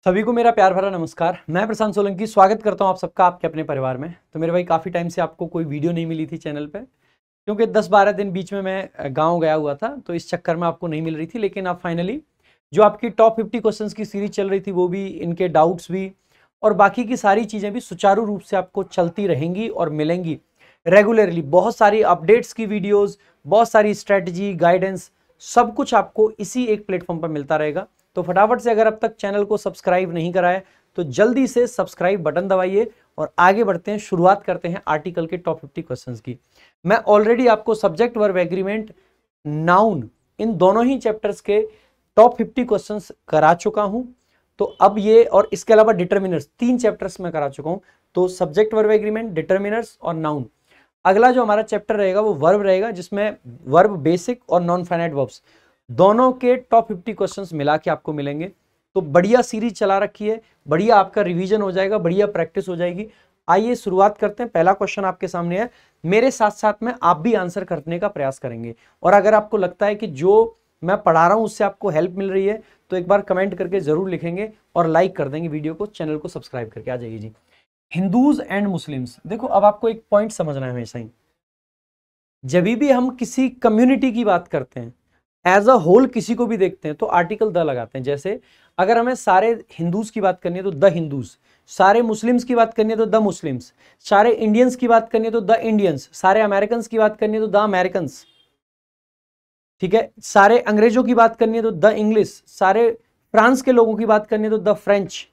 सभी को मेरा प्यार भरा नमस्कार। मैं प्रशांत सोलंकी स्वागत करता हूं आप सबका आपके अपने परिवार में। तो मेरे भाई काफ़ी टाइम से आपको कोई वीडियो नहीं मिली थी चैनल पे, क्योंकि 10-12 दिन बीच में मैं गांव गया हुआ था, तो इस चक्कर में आपको नहीं मिल रही थी। लेकिन अब फाइनली जो आपकी टॉप 50 क्वेश्चंस की सीरीज चल रही थी, वो भी, इनके डाउट्स भी और बाकी की सारी चीज़ें भी सुचारू रूप से आपको चलती रहेंगी और मिलेंगी रेगुलरली। बहुत सारी अपडेट्स की वीडियोज़, बहुत सारी स्ट्रेटजी, गाइडेंस, सब कुछ आपको इसी एक प्लेटफॉर्म पर मिलता रहेगा। तो फटाफट से, अगर अब तक चैनल को सब्सक्राइब नहीं करा है तो जल्दी से सब्सक्राइब बटन दबाइए और आगे बढ़ते हैं। शुरुआत करते हैं आर्टिकल के टॉप 50 क्वेश्चंस की। मैं ऑलरेडी आपको सब्जेक्ट वर्ब एग्रीमेंट, नाउन, इन दोनों ही चैप्टर्स के टॉप 50 क्वेश्चंस करा चुका हूं। तो अब ये, और इसके अलावा डिटर्मिनर्स, 3 चैप्टर्स में करा चुका हूं। तो सब्जेक्ट वर्ब एग्रीमेंट, डिटर्मिनर्स और नाउन। अगला जो हमारा चैप्टर रहेगा वो वर्ब रहेगा, जिसमें वर्ब बेसिक और नॉन फाइनाइट वर्ब्स दोनों के टॉप 50 क्वेश्चंस मिला के आपको मिलेंगे। तो बढ़िया सीरीज चला रखी है, बढ़िया आपका रिवीजन हो जाएगा, बढ़िया प्रैक्टिस हो जाएगी। आइए शुरुआत करते हैं। पहला क्वेश्चन आपके सामने है, मेरे साथ साथ में आप भी आंसर करने का प्रयास करेंगे। और अगर आपको लगता है कि जो मैं पढ़ा रहा हूं उससे आपको हेल्प मिल रही है, तो एक बार कमेंट करके जरूर लिखेंगे और लाइक कर देंगे वीडियो को। चैनल को सब्सक्राइब करके आ जाइए जी। Hindus and Muslims. देखो, अब आपको एक पॉइंट समझना है हमेशा ही, जब भी हम किसी कम्युनिटी की बात करते हैं, एज अ होल किसी को भी देखते हैं, तो आर्टिकल द लगाते हैं। जैसे अगर हमें सारे हिंदूज की बात करनी है तो द हिंदूज, सारे मुस्लिम्स की बात करनी है तो द मुस्लिम्स, सारे इंडियंस की बात करनी है तो द इंडियंस, सारे अमेरिकन की बात करनी है तो द अमेरिकन, ठीक है, सारे अंग्रेजों की बात करनी है तो द इंग्लिश, सारे फ्रांस के लोगों की बात करनी है तो द फ्रेंच।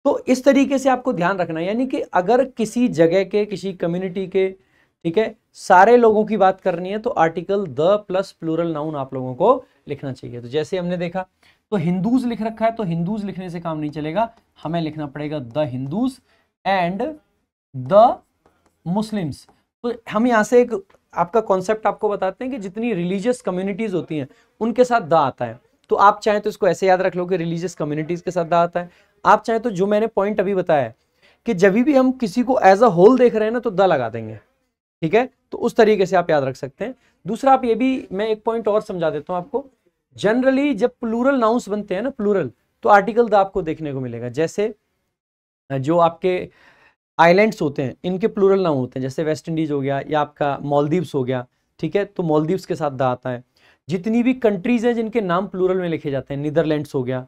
तो इस तरीके से आपको ध्यान रखना है, यानी कि अगर किसी जगह के, किसी कम्युनिटी के, ठीक है, सारे लोगों की बात करनी है तो article the plus plural noun आप लोगों को लिखना चाहिए। तो जैसे हमने देखा, तो हिंदूज लिख रखा है, तो हिंदूज लिखने से काम नहीं चलेगा, हमें लिखना पड़ेगा the Hindus and the Muslims. तो हम यहां से एक आपका कॉन्सेप्ट आपको बताते हैं कि जितनी रिलीजियस कम्युनिटीज होती हैं उनके साथ द आता है। तो आप चाहें तो इसको ऐसे याद रख लो कि रिलीजियस कम्युनिटीज के साथ द आता है। आप चाहें तो जो मैंने पॉइंट अभी बताया है कि जब भी हम किसी को एज अ होल देख रहे हैं ना, तो द लगा देंगे, ठीक है। तो उस तरीके से आप याद रख सकते हैं। दूसरा, आप ये भी, मैं एक पॉइंट और समझा देता हूं आपको। जनरली जब प्लूरल नाउंस बनते हैं ना, प्लूरल, तो आर्टिकल द आपको देखने को मिलेगा। जैसे जो आपके आइलैंड्स होते हैं, इनके प्लूरल नाउन होते हैं, जैसे वेस्ट इंडीज हो गया या आपका मालदीव्स हो गया, ठीक है, तो मालदीव्स के साथ द आता है। जितनी भी कंट्रीज हैं जिनके नाम प्लूरल में लिखे जाते हैं, नीदरलैंड्स हो गया,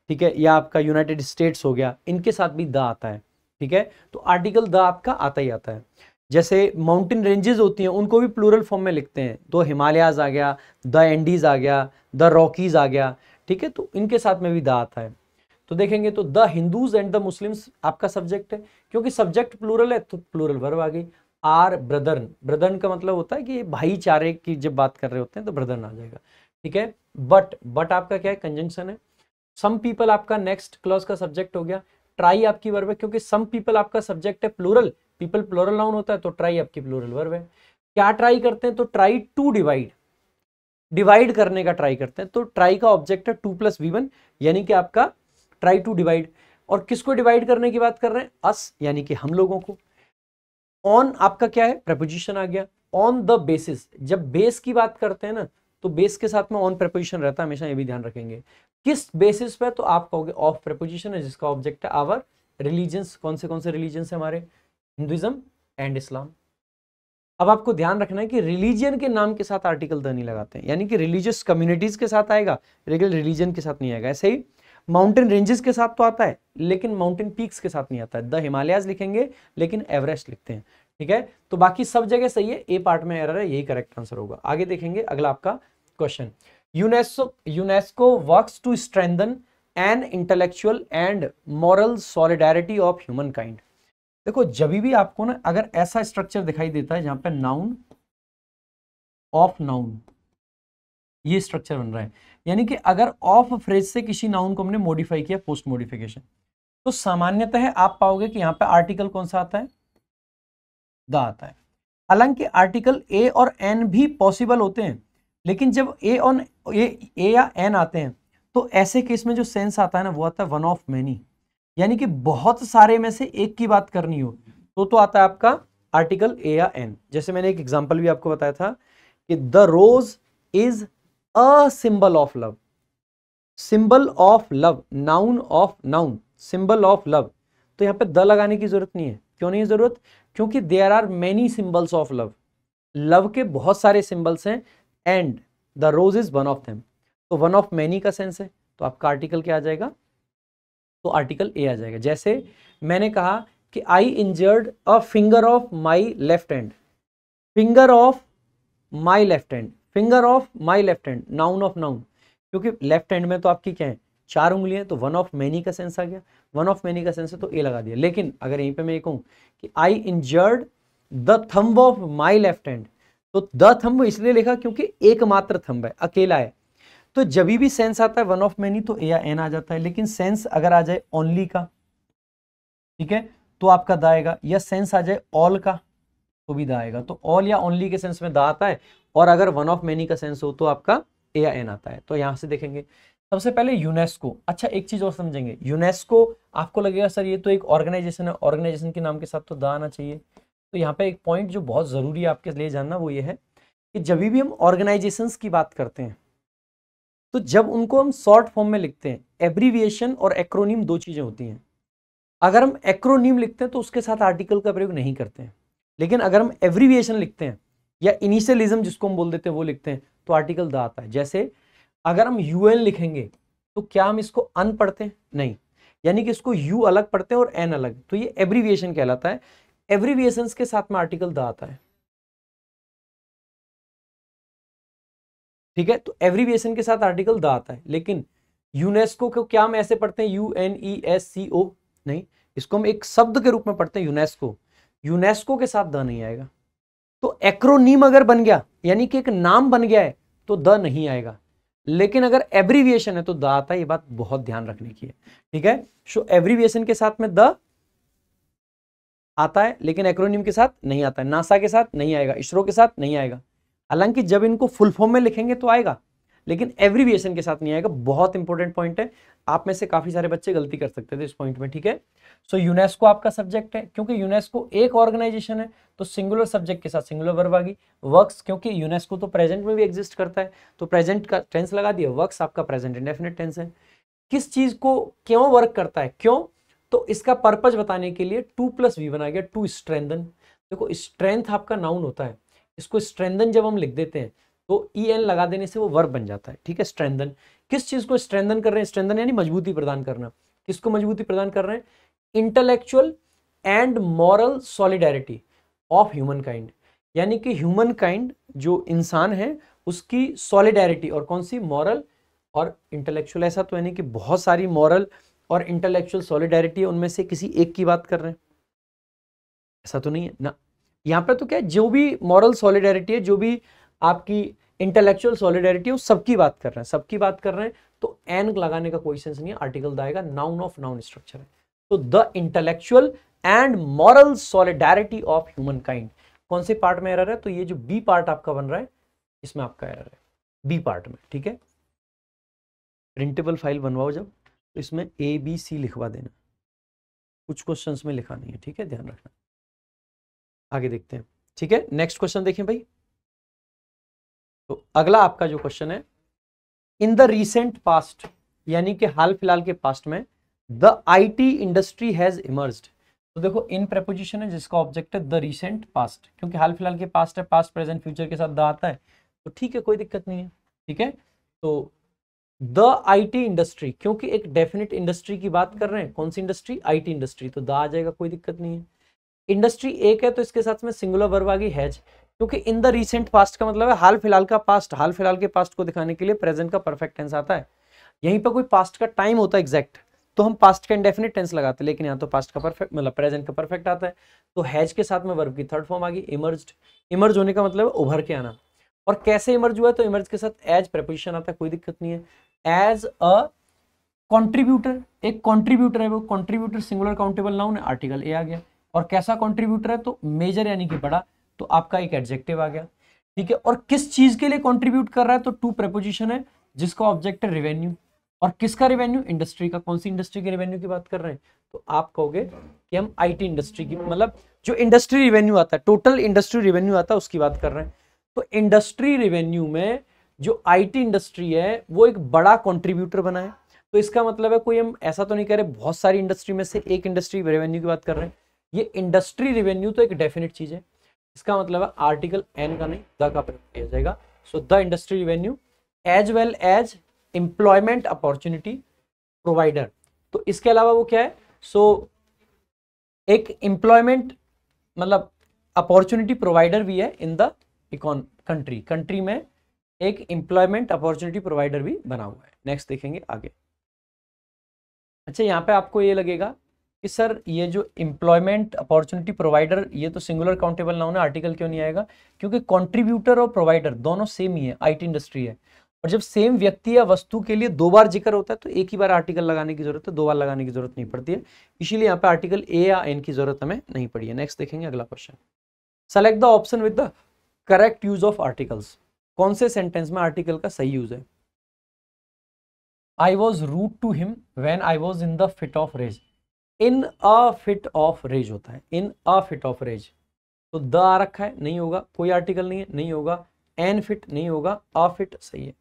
ठीक है, या आपका यूनाइटेड स्टेट्स हो गया, इनके साथ भी द आता है, ठीक है। तो आर्टिकल द आपका आता ही आता है। जैसे माउंटेन रेंजेस होती हैं, उनको भी प्लूरल फॉर्म में लिखते हैं, तो हिमालयाज आ गया, द एंडीज आ गया, द रॉकीज आ गया, ठीक है, तो इनके साथ में भी द आता है। तो देखेंगे तो the Hindus and the Muslims आपका सब्जेक्ट है, क्योंकि सब्जेक्ट प्लूरल है तो प्लूरल वर्ब आ गई। आर ब्रदर्न, ब्रदर्न का मतलब होता है कि भाईचारे की जब बात कर रहे होते हैं तो ब्रदर्न आ जाएगा, ठीक है। बट आपका क्या है, कंजंक्शन है। सम पीपल आपका नेक्स्ट क्लॉज का सब्जेक्ट हो गया। ट्राई आपकी वर्ब है, क्योंकि सम पीपल आपका सब्जेक्ट है प्लूरल, पीपल प्लूरल नाउन होता है, तो ट्राई आपकी प्लूरल वर्ब है। क्या ट्राई करते हैं, तो ट्राई टू डिवाइड, डिवाइड करने का ट्राई करते हैं, तो ट्राई का ऑब्जेक्ट है 2+V1, यानी कि आपका ट्राई टू डिवाइड। और किसको डिवाइड करने की बात कर रहे हैं, अस, यानी कि हम लोगों को। ऑन आपका क्या है, प्रेपोजिशन आ गया। ऑन द बेसिस, जब बेस की बात करते हैं ना, तो बेस के साथ में ऑन प्रेपोजिशन रहता है हमेशा, ये भी ध्यान रखेंगे। किस बेसिस पे, तो आप कहोगे ऑफ प्रेपोजिशन है, जिसका ऑब्जेक्ट है आवर रिलीजन्स। कौन से रिलीजन्स है हमारे, हिंदुइज्म एंड इस्लाम। अब आपको ध्यान रखना है कि रिलीजियन के नाम के साथ आर्टिकल द नहीं लगाते हैं, यानी कि रिलीजियस कम्युनिटीज के साथ आएगा, लेकिन रिलीजन के साथ नहीं आएगा। ऐसे ही माउंटेन रेंजेस के साथ तो आता है, लेकिन माउंटेन पीक्स के साथ नहीं आता है। द हिमालयाज लिखेंगे लेकिन एवरेस्ट लिखते हैं, ठीक है। तो बाकी सब जगह सही है, ए पार्ट में एरर है, यही करेक्ट आंसर होगा। आगे देखेंगे अगला आपका question. UNESCO works to strengthen an intellectual and moral solidarity of humankind. देखो, जब भी आपको ना अगर ऐसा स्ट्रक्चर दिखाई देता है जहां पे नाउन ऑफ नाउन, ये स्ट्रक्चर बन रहा है, यानी कि अगर ऑफ फ्रेज से किसी नाउन को हमने मॉडिफाई किया, पोस्ट मॉडिफिकेशन, तो सामान्यतः आप पाओगे कि यहां पे आर्टिकल कौन सा आता है, द आता है। हालांकि आर्टिकल ए और एन भी पॉसिबल होते हैं, लेकिन जब ए या एन आते हैं, तो ऐसे केस में जो सेंस आता है ना, वो आता है वन ऑफ मैनी, यानी कि बहुत सारे में से एक की बात करनी हो, तो आता है आपका आर्टिकल ए या एन। जैसे मैंने एक एग्जांपल भी आपको बताया था कि the rose is a symbol of love, symbol of love, noun of noun, symbol of love, तो यहाँ पे द लगाने की जरूरत नहीं है। क्यों नहीं है जरूरत? क्योंकि there are many symbols of love, love के बहुत सारे सिंबल्स हैं, and the rose is one of them. तो वन ऑफ मैनी का सेंस है, तो आपका आर्टिकल क्या आ जाएगा? तो आर्टिकल ए आ जाएगा। जैसे मैंने कहा कि I injured a finger of my left hand, finger of my left hand, finger of my left hand, noun of noun, क्योंकि लेफ्ट हैंड में तो आपकी क्या है, 4 उंगलियां, तो वन ऑफ मैनी का सेंस आ गया, वन ऑफ मैनी का सेंस है तो ए लगा दिया। लेकिन अगर यहीं पे मैं ये कहूं कि I injured the thumb of my left hand, तो द थंब इसलिए लिखा क्योंकि एकमात्र थंब है, अकेला है। तो जब भी सेंस आता है वन ऑफ मैनी तो ए या एन आ जाता है। लेकिन सेंस अगर आ जाए ओनली का, ठीक है, तो आपका द आएगा, या सेंस आ जाए ऑल का तो भी द आएगा। तो ऑल या ओनली के सेंस में द आता है, और अगर वन ऑफ मैनी का सेंस हो तो आपका ए या एन आता है। तो यहां से देखेंगे सबसे पहले यूनेस्को। अच्छा एक चीज और समझेंगे, यूनेस्को आपको लगेगा सर ये तो एक ऑर्गेनाइजेशन है, ऑर्गेनाइजेशन के नाम के साथ तो द आना चाहिए। तो यहाँ पे एक पॉइंट जो बहुत जरूरी है आपके लिए जानना, वो ये है कि जब भी हम ऑर्गेनाइजेशंस की बात करते हैं तो जब उनको हम शॉर्ट फॉर्म में लिखते हैं, एब्रीविएशन और एक्रोनिम दो चीजें होती हैं। अगर हम एक्रोनिम लिखते हैं तो उसके साथ आर्टिकल का प्रयोग नहीं करते हैं, लेकिन अगर हम एब्रीविएशन लिखते हैं या इनिशियलिज्म जिसको हम बोल देते हैं वो लिखते हैं तो आर्टिकल द आता है। जैसे अगर हम यूएन लिखेंगे तो क्या हम इसको अन पढ़ते हैं? नहीं, यानी कि इसको यू अलग पढ़ते हैं और एन अलग, तो ये एब्रीविएशन कहलाता है। एब्रीविएशंस के साथ में आर्टिकल द आता है, ठीक है, तो एब्रीविएशन के साथ आर्टिकल द आता है। लेकिन यूनेस्को को क्या हम ऐसे पढ़ते हैं UNESCO? नहीं, इसको हम एक शब्द के रूप में पढ़ते हैं यूनेस्को, यूनेस्को के साथ द नहीं आएगा। तो एक्रोनीम अगर बन गया यानी कि एक नाम बन गया है तो द नहीं आएगा, लेकिन अगर एब्रीविएशन है तो द आता है। ये बात बहुत ध्यान रखने की है, ठीक है। सो एब्रीविएशन के साथ में द आता है, लेकिन एक्रोनिम के साथ नहीं आता है। नासा के साथ नहीं आएगा, इसरो के साथ नहीं आएगा। हालांकि जब इनको फुल फॉर्म में लिखेंगे तो आएगा, लेकिन एब्रीविएशन के साथ नहीं आएगा। बहुत इंपॉर्टेंट पॉइंट है, आप में से काफी सारे बच्चे गलती कर सकते थे इस पॉइंट में, ठीक है। सो यूनेस्को आपका सब्जेक्ट है, क्योंकि यूनेस्को एक ऑर्गेनाइजेशन है तो सिंगुलर सब्जेक्ट के साथ सिंगुलर वर्ब आ गई। वर्क्स, क्योंकि यूनेस्को तो प्रेजेंट में भी एग्जिस्ट करता है तो प्रेजेंट का टेंस लगा दिया। वर्क्स आपका प्रेजेंट इंडेफिनिट टेंस है। किस चीज को क्यों वर्क करता है, क्यों, तो इसका पर्पज बताने के लिए 2+V बना गया, टू स्ट्रेंथन। देखो स्ट्रेंथ आपका नाउन होता है, इसको स्ट्रेंथन जब हम लिख देते हैं तो EN लगा देने से वो वर्ब बन जाता है, ठीक है। स्ट्रेंथन, किस चीज को स्ट्रेंथन कर रहे हैं? स्ट्रेंथन यानी मजबूती प्रदान करना। किसको मजबूती प्रदान कर रहे हैं? Intellectual and moral solidarity of human kind, यानी कि ह्यूमन काइंड जो इंसान है उसकी सॉलिडेरिटी, और कौन सी? मॉरल और इंटेलेक्चुअल। ऐसा तो यानी कि बहुत सारी मॉरल और इंटेलेक्चुअल सॉलिडेरिटी है, उनमें से किसी एक की बात कर रहे हैं, ऐसा तो नहीं है ना। यहाँ पे तो क्या है, जो भी मॉरल सॉलिडेरिटी है, जो भी आपकी इंटेलेक्चुअल सॉलिडेरिटी है, उस सबकी बात कर रहे हैं, सबकी बात कर रहे हैं। तो एन लगाने का कोई सेंस नहीं है, आर्टिकल आएगा, नाउन ऑफ नाउन स्ट्रक्चर है। तो the intellectual and moral solidarity of human kind. कौन से पार्ट में एरर है? तो ये जो बी पार्ट आपका बन रहा है इसमें आपका एरर है, बी पार्ट में, ठीक है। प्रिंटेबल फाइल बनवाओ जब तो इसमें ABC लिखवा देना, कुछ क्वेश्चंस में लिखा नहीं है, ठीक है, ध्यान रखना। आगे देखते हैं, ठीक है। नेक्स्ट क्वेश्चन देखें भाई। तो अगला आपका जो क्वेश्चन है, इन द रिसेंट पास्ट, यानी कि हाल फिलहाल के पास्ट में, the IT industry has emerged. तो देखो इन प्रेपोजिशन है जिसका ऑब्जेक्ट है द रिसेंट पास्ट, क्योंकि हाल फिलहाल के पास्ट है, पास्ट प्रेजेंट फ्यूचर के साथ द आता है, तो ठीक है, कोई दिक्कत नहीं है, ठीक है। तो द IT इंडस्ट्री, क्योंकि एक डेफिनेट इंडस्ट्री की बात कर रहे हैं, कौन सी इंडस्ट्री? IT इंडस्ट्री, तो द आ जाएगा, कोई दिक्कत नहीं है। इंडस्ट्री एक है तो इसके साथ में सिंगुलर वर्ब आ गई हैज, क्योंकि इन द रिसेंट पास्ट का मतलब है हाल फिलहाल का पास्ट। हाल फिलहाल के पास्ट को दिखाने के लिए प्रेजेंट का परफेक्ट टेंस आता है। यहीं पर कोई पास्ट का टाइम होता है एग्जैक्ट तो हम पास्ट का इंडेफिनिट टेंस लगाते हैं, लेकिन यहाँ तो पास्ट का परफेक्ट मतलब प्रेजेंट का परफेक्ट आता है। तो हैज के साथ में वर्ब की थर्ड फॉर्म आ गई इमर्ज्ड। इमर्ज होने का मतलब है उभर के आना। और कैसे इमर्ज हुआ है? तो इमर्ज के साथ एज प्रेपोजिशन आता है, कोई दिक्कत नहीं है। एज अ कॉन्ट्रीब्यूटर, एक कॉन्ट्रीब्यूटर है, वो कॉन्ट्रीब्यूटर सिंगुलर काउंटेबल नाउन है, आर्टिकल ए आ गया। और कैसा कॉन्ट्रीब्यूटर है? तो मेजर यानी कि बड़ा, तो आपका एक एडजेक्टिव आ गया, ठीक है। और किस चीज के लिए कंट्रीब्यूट कर रहा है? तो टू प्रेपोजिशन है जिसका ऑब्जेक्ट है रेवेन्यू। और किसका रेवेन्यू? इंडस्ट्री का। कौन सी इंडस्ट्री के रेवेन्यू की बात कर रहे हैं? तो आप कहोगे कि हम IT इंडस्ट्री की, मतलब जो इंडस्ट्री रेवेन्यू आता है, टोटल इंडस्ट्री रेवेन्यू आता है, उसकी बात कर रहे हैं। तो इंडस्ट्री रेवेन्यू में जो आईटी इंडस्ट्री है वो एक बड़ा कंट्रीब्यूटर बना है। तो इसका मतलब है कोई हम ऐसा तो नहीं कह रहे बहुत सारी इंडस्ट्री में से एक इंडस्ट्री रेवेन्यू की बात कर रहे हैं। ये इंडस्ट्री रेवेन्यू तो एक डेफिनेट चीज है। इसका मतलब है आर्टिकल एन का नहीं द का प्रयोग किया जाएगा। So the industry revenue as well as employment opportunity provider. तो इसके अलावा वो क्या है, सो एक एम्प्लॉयमेंट मतलब अपॉर्चुनिटी प्रोवाइडर भी है इन द कंट्री में एक एम्प्लॉयमेंट अपॉर्चुनिटी प्रोवाइडर भी बना हुआ है। नेक्स्ट देखेंगे आगे। अच्छा, यहाँ पे आपको ये लगेगा कि सर ये जो एम्प्लॉयमेंट अपॉर्चुनिटी प्रोवाइडर ये तो सिंगुलर काउंटेबल नाउन है, आर्टिकल क्यों नहीं आएगा? क्योंकि कंट्रीब्यूटर और प्रोवाइडर दोनों सेम ही है, आईटी इंडस्ट्री है। और जब सेम व्यक्ति या वस्तु के लिए दो बार जिक्र होता है तो एक ही बार आर्टिकल लगाने की जरूरत है, दो बार लगाने की जरूरत नहीं पड़ती है। इसीलिए यहाँ पे आर्टिकल ए या एन की जरूरत हमें नहीं पड़ी है। नेक्स्ट देखेंगे अगला question. Select the option with the correct use of articles. कौन से सेंटेंस में आर्टिकल का सही यूज है? I was rude to him when I was in the fit of rage. In a fit of rage होता है, in a fit of rage. तो the आ रखा है, नहीं होगा, कोई आर्टिकल नहीं है, नहीं होगा। एन फिट नहीं होगा, अ फिट सही है।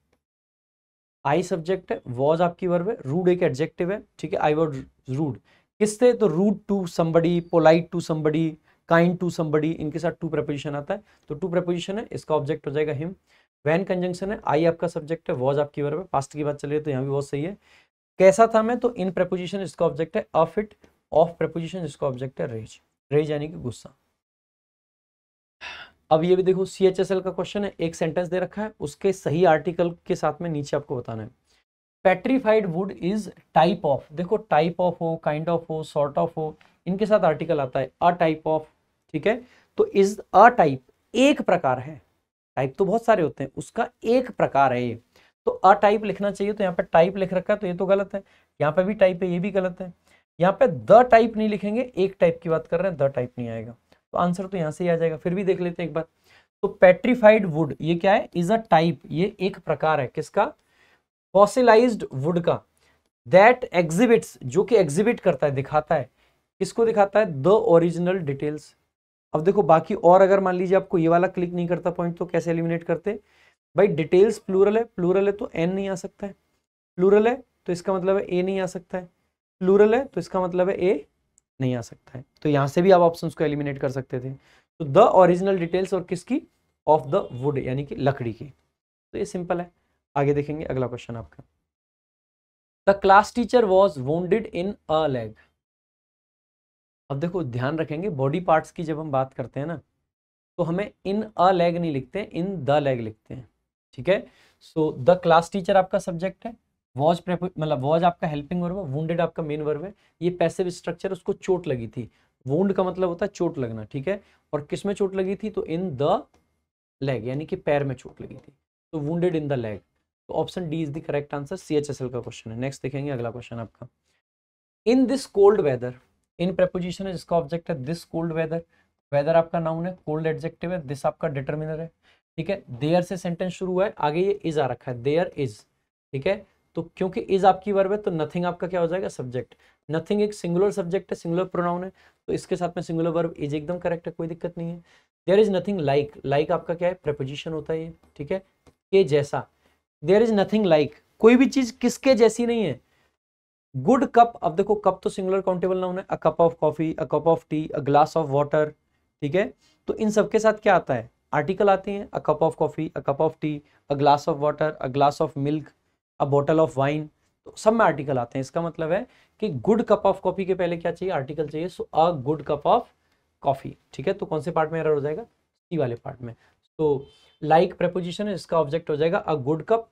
आई सब्जेक्ट है, वॉज आपकी वर्ब है, रूड एक एडजेक्टिव है, ठीक है। आई वॉज रूड किससे? तो rude to somebody, polite to somebody, kind to somebody, इनके साथ टू प्रपोजिशन आता है। तो टू प्रपोजिशन है, इसका ऑब्जेक्ट हो जाएगा हिम। वैन कंजंक्शन है, आई आपका सब्जेक्ट है, वॉज आपकी वर्ब है। पास्ट की बात चल रही है तो यहाँ भी वॉज सही है। कैसा था मैं? तो इन प्रपोजिशन इसका ऑब्जेक्ट है अ फिट। ऑफ प्रपोजिशन इसका ऑब्जेक्ट है रेज, रेज यानी कि गुस्सा। अब ये भी देखो CHSL का क्वेश्चन है, एक सेंटेंस दे रखा है, उसके सही आर्टिकल के साथ में नीचे आपको बताना है। Petrified would is type of, देखो टाइप ऑफ हो, काइंड ऑफ हो, सॉर्ट ऑफ हो, इनके साथ आर्टिकल आता है अ टाइप ऑफ, ठीक है। तो इज अ टाइप एक प्रकार है, टाइप तो बहुत सारे होते हैं, उसका एक प्रकार है ये। तो अ टाइप लिखना चाहिए, तो यहाँ पे टाइप लिख रखा है तो ये तो गलत है। यहाँ पे भी टाइप है, ये भी गलत है। यहाँ पे द टाइप नहीं लिखेंगे, एक टाइप की बात कर रहे हैं, द टाइप नहीं आएगा। तो आंसर तो यहाँ से ही आ जाएगा। फिर भी देख लेते हैं एक बार। तो पेट्रीफाइड वुड ये क्या है? इज अ टाइप, ये एक प्रकार है किसका? फॉसिलाइज्ड वुड का। दैट एग्जिबिट्स, जो कि एग्जिबिट करता है, दिखाता है, किसको दिखाता है? The original details. अब देखो बाकी और अगर मान लीजिए आपको ये वाला क्लिक नहीं करता पॉइंट तो कैसे एलिमिनेट करते? भाई डिटेल्स प्लूरल है, प्लूरल है तो एन नहीं आ सकता है, प्लूरल है तो इसका मतलब है ए नहीं आ सकता है, प्लूरल है तो इसका मतलब है ए नहीं आ सकता है। तो यहां से भी आप ऑप्शंस को एलिमिनेट कर सकते थे। तो द ओरिजिनल डिटेल्स और किसकी? ऑफ द वुड यानी कि लकड़ी की। तो ये सिंपल है। आगे देखेंगे अगला क्वेश्चन आपका। The class teacher was wounded in a leg. अब देखो ध्यान रखेंगे बॉडी पार्ट्स की जब हम बात करते हैं ना तो हमें इन अ लेग नहीं लिखते, इन द लेग लिखते हैं, ठीक है। सो द क्लास टीचर आपका सब्जेक्ट है, वॉज मतलब वॉज आपका हेल्पिंग वर्ब है, वुंडेड आपका मेन वर्ब है। ये पैसिव स्ट्रक्चर, उसको चोट लगी थी। वुंड का मतलब होता है चोट लगना, ठीक है। और किस में चोट लगी थी? तो इन द लेग यानी कि पैर में चोट लगी थी। तो वुंडेड इन द लेग। तो option D is the correct answer. CHSL का क्वेश्चन है। नेक्स्ट देखेंगे अगला क्वेश्चन आपका। In this cold weather, in preposition है जिसका ऑब्जेक्ट है दिस कोल्ड वेदर। वेदर आपका नाउन है, कोल्ड एडजेक्टिव है, दिस आपका डिटर्मिनर है, ठीक है। देयर से सेंटेंस शुरू हुआ है, आगे ये इज आ रखा है, देयर इज, ठीक है। तो क्योंकि इज आपकी वर्ब है तो नथिंग आपका क्या हो जाएगा? सब्जेक्ट। नथिंग एक सिंगुलर सब्जेक्ट है, सिंगुलर प्रोनाउन है, तो इसके साथ में सिंगुलर वर्ब इज एकदम करेक्ट है, कोई दिक्कत नहीं है। There is nothing like, like आपका क्या है? प्रपोजिशन होता है ये, ठीक है। के जैसा, देयर इज नथिंग लाइक, कोई भी चीज किसके जैसी नहीं है। गुड कप, अब देखो कप तो सिंगुलर काउंटेबल नाउन है, अ cup of coffee, a cup of T, a glass of water, ठीक है। तो इन सबके साथ क्या आता है? आर्टिकल आते हैं, अ cup of coffee, a cup of T, a glass of water, a glass of milk, a bottle of wine. तो सब में आर्टिकल आते हैं। इसका मतलब है कि गुड कप ऑफ कॉफी के पहले क्या चाहिए? आर्टिकल चाहिए। So a good cup of coffee, ठीक है। तो कौन से पार्ट में एरर हो जाएगा? सी वाले पार्ट में। तो लाइक प्रपोजिशन है, इसका ऑब्जेक्ट हो जाएगा अ गुड कप।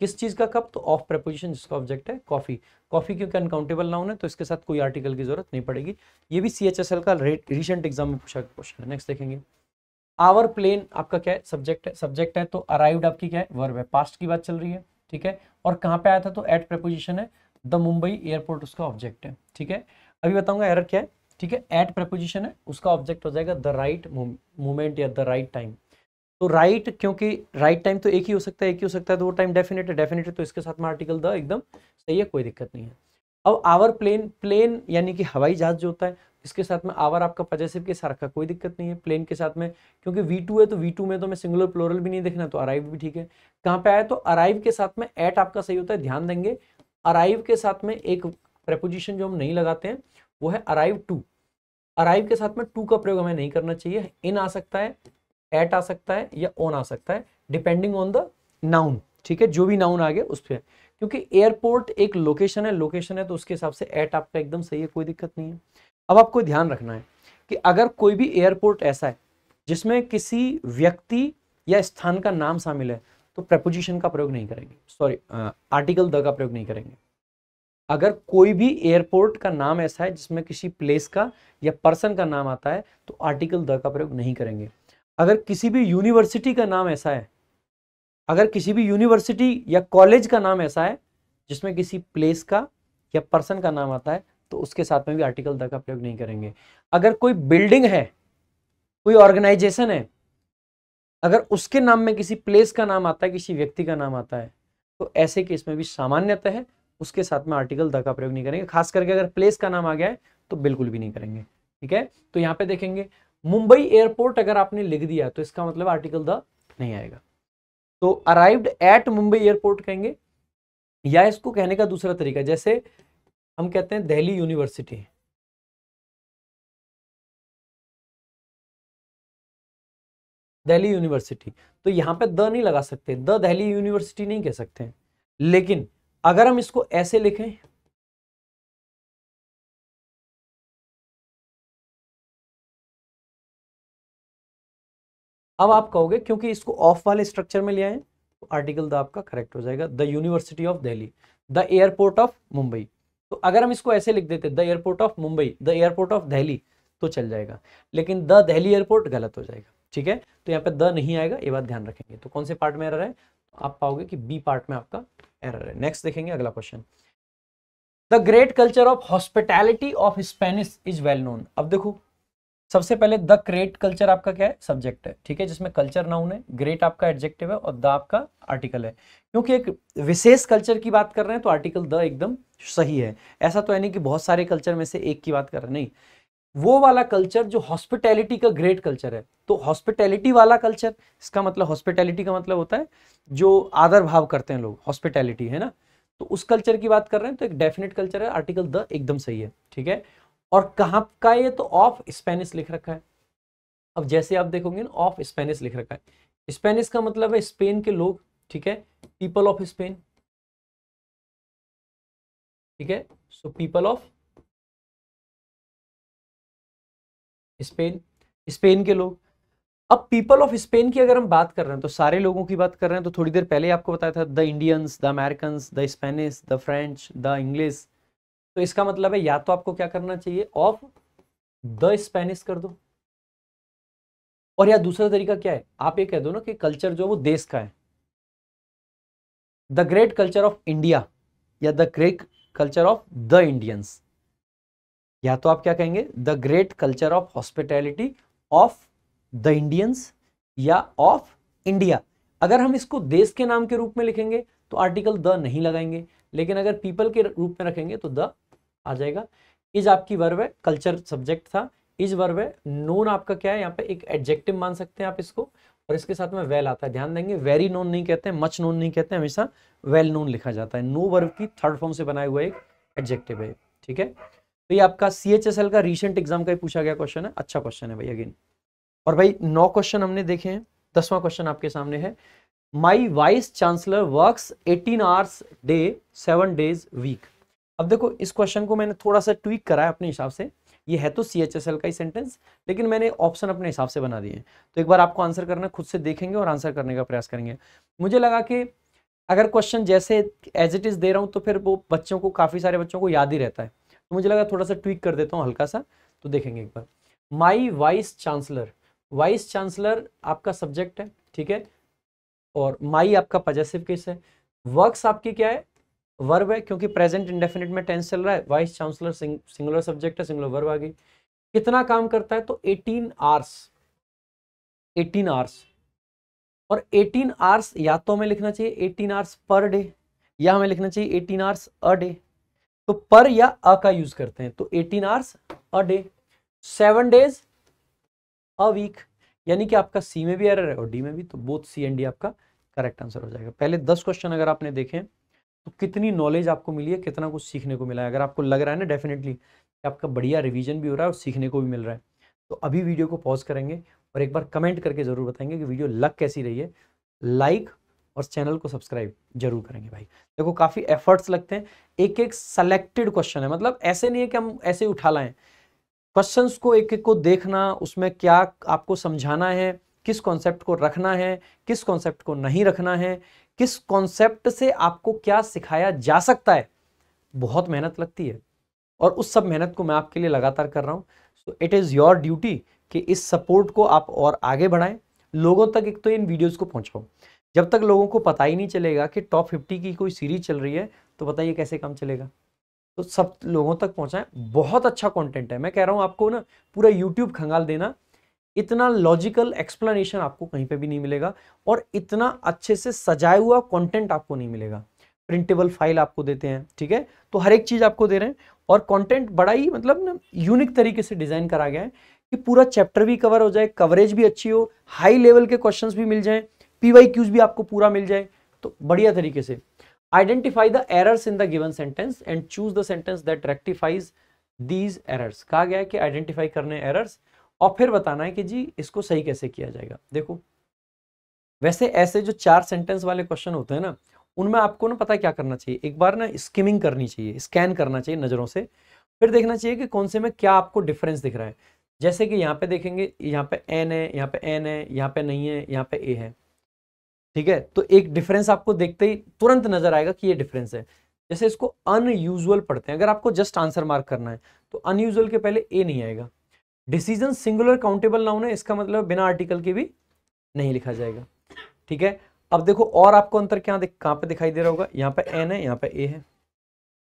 किस चीज का कप? तो ऑफ प्रपोजिशन जिसका ऑब्जेक्ट है कॉफी। कॉफी क्योंकि अनकाउंटेबल नाउन है तो इसके साथ कोई आर्टिकल की जरूरत नहीं पड़ेगी। ये भी CHSL का रिसेंट एग्जाम में पूछा क्वेश्चन है। नेक्स्ट देखेंगे। आवर प्लेन आपका क्या है? सब्जेक्ट है, सब्जेक्ट है तो अराइव्ड आपकी क्या है? वर्ब है, पास्ट की बात चल रही है, ठीक है। और कहाँ पे आया था? तो एट प्रपोजिशन है, द मुंबई एयरपोर्ट उसका ऑब्जेक्ट है, ठीक है। अभी बताऊंगा एरर क्या है, ठीक है। एट प्रपोजिशन है, उसका ऑब्जेक्ट हो जाएगा द राइट मोमेंट या द राइट टाइम। तो राइट, क्योंकि राइट टाइम तो एक ही हो सकता है, एक ही हो सकता है, तो वो टाइम डेफिनेट है, डेफिनेट है तो इसके साथ में आर्टिकल द एकदम सही है, कोई दिक्कत नहीं है। अब आवर प्लेन, प्लेन यानी कि हवाई जहाज जो होता है इसके साथ में आवर आपका पजेसिव के साथ रखा, कोई दिक्कत नहीं है। प्लेन के साथ में क्योंकि V2 है तो V2 में तो मैं सिंगुलर प्लूरल भी नहीं देखना, तो अराइव भी ठीक है। कहाँ पे आया, तो अराइव के साथ में एट आपका सही होता है। ध्यान देंगे अराइव के साथ में एक प्रेपोजिशन जो हम नहीं लगाते हैं वो है अराइव टू। अराइव के साथ में टू का प्रयोग हमें नहीं करना चाहिए। इन आ सकता है, एट आ सकता है या ऑन आ सकता है, डिपेंडिंग ऑन द नाउन, ठीक है। जो भी नाउन आ गया उस पर, क्योंकि एयरपोर्ट एक लोकेशन है तो उसके हिसाब से एट आपका एकदम सही है, कोई दिक्कत नहीं है। अब आपको ध्यान रखना है कि अगर कोई भी एयरपोर्ट ऐसा है जिसमें किसी व्यक्ति या स्थान का नाम शामिल है तो प्रेपोजिशन का प्रयोग नहीं करेंगे, सॉरी आर्टिकल द का प्रयोग नहीं करेंगे। अगर कोई भी एयरपोर्ट का नाम ऐसा है जिसमें किसी प्लेस का या पर्सन का नाम आता है तो आर्टिकल द का प्रयोग नहीं करेंगे। अगर किसी भी यूनिवर्सिटी का नाम ऐसा है, अगर किसी भी यूनिवर्सिटी या कॉलेज का नाम ऐसा है जिसमें किसी प्लेस का या पर्सन का नाम आता है तो उसके साथ में भी आर्टिकल द का प्रयोग नहीं करेंगे। अगर कोई बिल्डिंग है, कोई ऑर्गेनाइजेशन है, अगर उसके नाम में किसी प्लेस का नाम आता है, किसी व्यक्ति का नाम आता है, तो ऐसे केस में भी सामान्यतः है उसके साथ में आर्टिकल द का प्रयोग नहीं करेंगे। खास करके अगर प्लेस का नाम आ गया है तो बिल्कुल भी नहीं करेंगे, ठीक है। तो यहाँ पे देखेंगे मुंबई एयरपोर्ट अगर आपने लिख दिया तो इसका मतलब आर्टिकल द नहीं आएगा। तो अराइव्ड एट मुंबई एयरपोर्ट कहेंगे, या इसको कहने का दूसरा तरीका, जैसे हम कहते हैं दिल्ली यूनिवर्सिटी, दिल्ली यूनिवर्सिटी, तो यहां पे द नहीं लगा सकते, द दिल्ली यूनिवर्सिटी नहीं कह सकते हैं। लेकिन अगर हम इसको ऐसे लिखें, अब आप कहोगे क्योंकि इसको ऑफ वाले स्ट्रक्चर में ले आए तो आर्टिकल द आपका करेक्ट हो जाएगा, the university of Delhi, the airport of Mumbai. तो अगर हम इसको ऐसे लिख देते the airport of Mumbai, the airport of Delhi, तो चल जाएगा। लेकिन द दिल्ली एयरपोर्ट गलत हो जाएगा, ठीक है। तो यहाँ पे द नहीं आएगा, ये बात ध्यान रखेंगे। तो कौन से पार्ट में एरर है, तो आप पाओगे कि बी पार्ट में आपका एरर है। नेक्स्ट देखेंगे अगला question, the great culture of hospitality of Spanish is well known. अब देखो सबसे पहले द ग्रेट कल्चर आपका क्या है, सब्जेक्ट है, ठीक है, जिसमें कल्चर नाउन है, ग्रेट आपका एडजेक्टिव है और द आपका आर्टिकल है। क्योंकि एक विशेष कल्चर की बात कर रहे हैं तो आर्टिकल द एकदम सही है। ऐसा तो है नहीं कि बहुत सारे कल्चर में से एक की बात कर रहे हैं, नहीं, वो वाला कल्चर जो हॉस्पिटैलिटी का ग्रेट कल्चर है। तो हॉस्पिटैलिटी वाला कल्चर, इसका मतलब हॉस्पिटैलिटी का मतलब होता है जो आदर भाव करते हैं लोग, हॉस्पिटैलिटी है ना, तो उस कल्चर की बात कर रहे हैं तो एक डेफिनेट कल्चर है, आर्टिकल द एकदम सही है, ठीक है। और कहां का ये, तो ऑफ स्पेनिश लिख रखा है। अब जैसे आप देखोगे ना ऑफ स्पेनिश लिख रखा है, स्पेनिश का मतलब है स्पेन के लोग, ठीक है, पीपल ऑफ स्पेन, ठीक है। So people of Spain, Spain के लोग। अब पीपल ऑफ स्पेन की अगर हम बात कर रहे हैं तो सारे लोगों की बात कर रहे हैं, तो थोड़ी देर पहले ही आपको बताया था the Indians, the American, the Spanish, the French, the English. तो इसका मतलब है या तो आपको क्या करना चाहिए, ऑफ द स्पेनिश कर दो, और या दूसरा तरीका क्या है, आप ये कह दो ना कि कल्चर जो वो देश का है, the great culture of India या the great culture of the Indians. या तो आप क्या कहेंगे, the great culture of hospitality of the Indians या ऑफ इंडिया। अगर हम इसको देश के नाम के रूप में लिखेंगे तो आर्टिकल द नहीं लगाएंगे, लेकिन अगर पीपल के रूप में रखेंगे तो द आ जाएगा। इज आपकी वर्ब है, कल्चर सब्जेक्ट था, इज वर्ब है। नोन आपका क्या है, यहाँ पे एक एडजेक्टिव मान सकते हैं आप इसको, और इसके साथ में वेल आता है। ध्यान देंगे वेरी नोन नहीं कहते हैं, मच नोन नहीं कहते हैं, हमेशा वेल नोन लिखा जाता है। नो वर्ब की थर्ड फॉर्म से बनाया हुआ एक एडजेक्टिव है, ठीक है। तो ये आपका CHSL का रिसेंट एग्जाम का ही पूछा गया क्वेश्चन है, अच्छा क्वेश्चन है भाई अगेन। और भाई 9 क्वेश्चन हमने देखे हैं, 10वां क्वेश्चन आपके सामने है, my vice chancellor works 18 hours day 7 days week. अब देखो इस क्वेश्चन को मैंने थोड़ा सा ट्वीक करा है अपने हिसाब से, ये है तो CHSL का ही सेंटेंस, लेकिन मैंने ऑप्शन अपने हिसाब से बना दिए हैं। तो एक बार आपको आंसर करना, खुद से देखेंगे और आंसर करने का प्रयास करेंगे। मुझे लगा कि अगर क्वेश्चन जैसे एज इट इज दे रहा हूँ तो फिर वो बच्चों को, काफी सारे बच्चों को याद ही रहता है, तो मुझे लगा थोड़ा सा ट्वीक कर देता हूँ हल्का सा। तो देखेंगे एक बार, माई वाइस चांसलर, वाइस चांसलर आपका सब्जेक्ट है, ठीक है, और माई आपका पॉजेसिव केस है। वर्क्स आपकी क्या है, वर्ब है, क्योंकि प्रेजेंट इंडेफिनिट में टेंस चल रहा है। वाइस चांसलर सिंगुलर सब्जेक्ट है, सिंगुलर वर्ब आ गई। कितना काम करता है, तो 18 आवर्स, 18 आवर्स। और 18 आवर्स या तो हमें लिखना चाहिए 18 आवर्स पर डे, या हमें लिखना चाहिए 18 आवर्स अ डे। तो पर या अ का यूज करते हैं, तो 18 hours a day. 7 days a week, यानी कि आपका सी में भी एरर है और डी में भी, तो बोथ सी एंड डी आपका करेक्ट आंसर हो जाएगा। पहले 10 क्वेश्चन अगर आपने देखे तो कितनी नॉलेज आपको मिली है, कितना कुछ सीखने को मिला है। अगर आपको लग रहा है ना डेफिनेटली कि आपका बढ़िया रिवीजन भी हो रहा है और सीखने को भी मिल रहा है, तो अभी वीडियो को पॉज करेंगे और एक बार कमेंट करके जरूर बताएंगे कि वीडियो लग कैसी रही है। लाइक और चैनल को सब्सक्राइब जरूर करेंगे भाई। देखो काफी एफर्ट्स लगते हैं, एक एक सेलेक्टेड क्वेश्चन है, मतलब ऐसे नहीं है कि हम ऐसे ही उठा लाएं। क्वेश्चंस को एक एक को देखना, उसमें क्या आपको समझाना है, किस कॉन्सेप्ट को रखना है, किस कॉन्सेप्ट को नहीं रखना है, किस कॉन्सेप्ट से आपको क्या सिखाया जा सकता है, बहुत मेहनत लगती है और उस सब मेहनत को मैं आपके लिए लगातार कर रहा हूं। So it is your duty कि इस सपोर्ट को आप और आगे बढ़ाएं, लोगों तक एक तो इन वीडियोस को पहुंचाओ। जब तक लोगों को पता ही नहीं चलेगा कि टॉप 50 की कोई सीरीज चल रही है, तो बताइए कैसे काम चलेगा। तो सब लोगों तक पहुंचाएं, बहुत अच्छा कंटेंट है। मैं कह रहा हूं आपको ना पूरा यूट्यूब खंगाल देना, इतना लॉजिकल एक्सप्लेनेशन आपको कहीं पे भी नहीं मिलेगा और इतना अच्छे से सजाया हुआ कंटेंट आपको नहीं मिलेगा। प्रिंटेबल फाइल आपको देते हैं, ठीक है, तो हर एक चीज आपको दे रहे हैं और कंटेंट बड़ा ही मतलब ना यूनिक तरीके से डिजाइन करा गया है कि पूरा चैप्टर भी कवर हो जाए, कवरेज भी अच्छी हो, हाई लेवल के क्वेश्चंस भी मिल जाए, पीवाईक्यूज भी आपको पूरा मिल जाए, तो बढ़िया तरीके से। Identify the errors in the given sentence and choose the sentence that rectifies these errors. कहा गया है कि आइडेंटिफाई करने एरर्स और फिर बताना है कि जी इसको सही कैसे किया जाएगा। देखो वैसे ऐसे जो 4 सेंटेंस वाले क्वेश्चन होते हैं ना, उनमें आपको ना पता है क्या करना चाहिए, एक बार ना स्किमिंग करनी चाहिए, स्कैन करना चाहिए नजरों से, फिर देखना चाहिए कि कौन से में क्या आपको डिफरेंस दिख रहा है। जैसे कि यहाँ पे देखेंगे, यहाँ पे एन है, यहाँ पे एन है, यहाँ पे नहीं है, यहाँ पे ए है, ठीक है, तो एक डिफरेंस आपको देखते ही तुरंत नजर आएगा कि ये डिफरेंस है। जैसे इसको अनयूजुअल पढ़ते हैं, अगर आपको जस्ट आंसर मार्क करना है तो अनयूजुअल के पहले ए नहीं आएगा। डिसीजन सिंगुलर काउंटेबल नाउन है, इसका मतलब बिना आर्टिकल के भी नहीं लिखा जाएगा, ठीक है। अब देखो और आपको अंतर कहां पे दिखाई दे रहा होगा, यहाँ पे एन है, यहाँ पे ए है,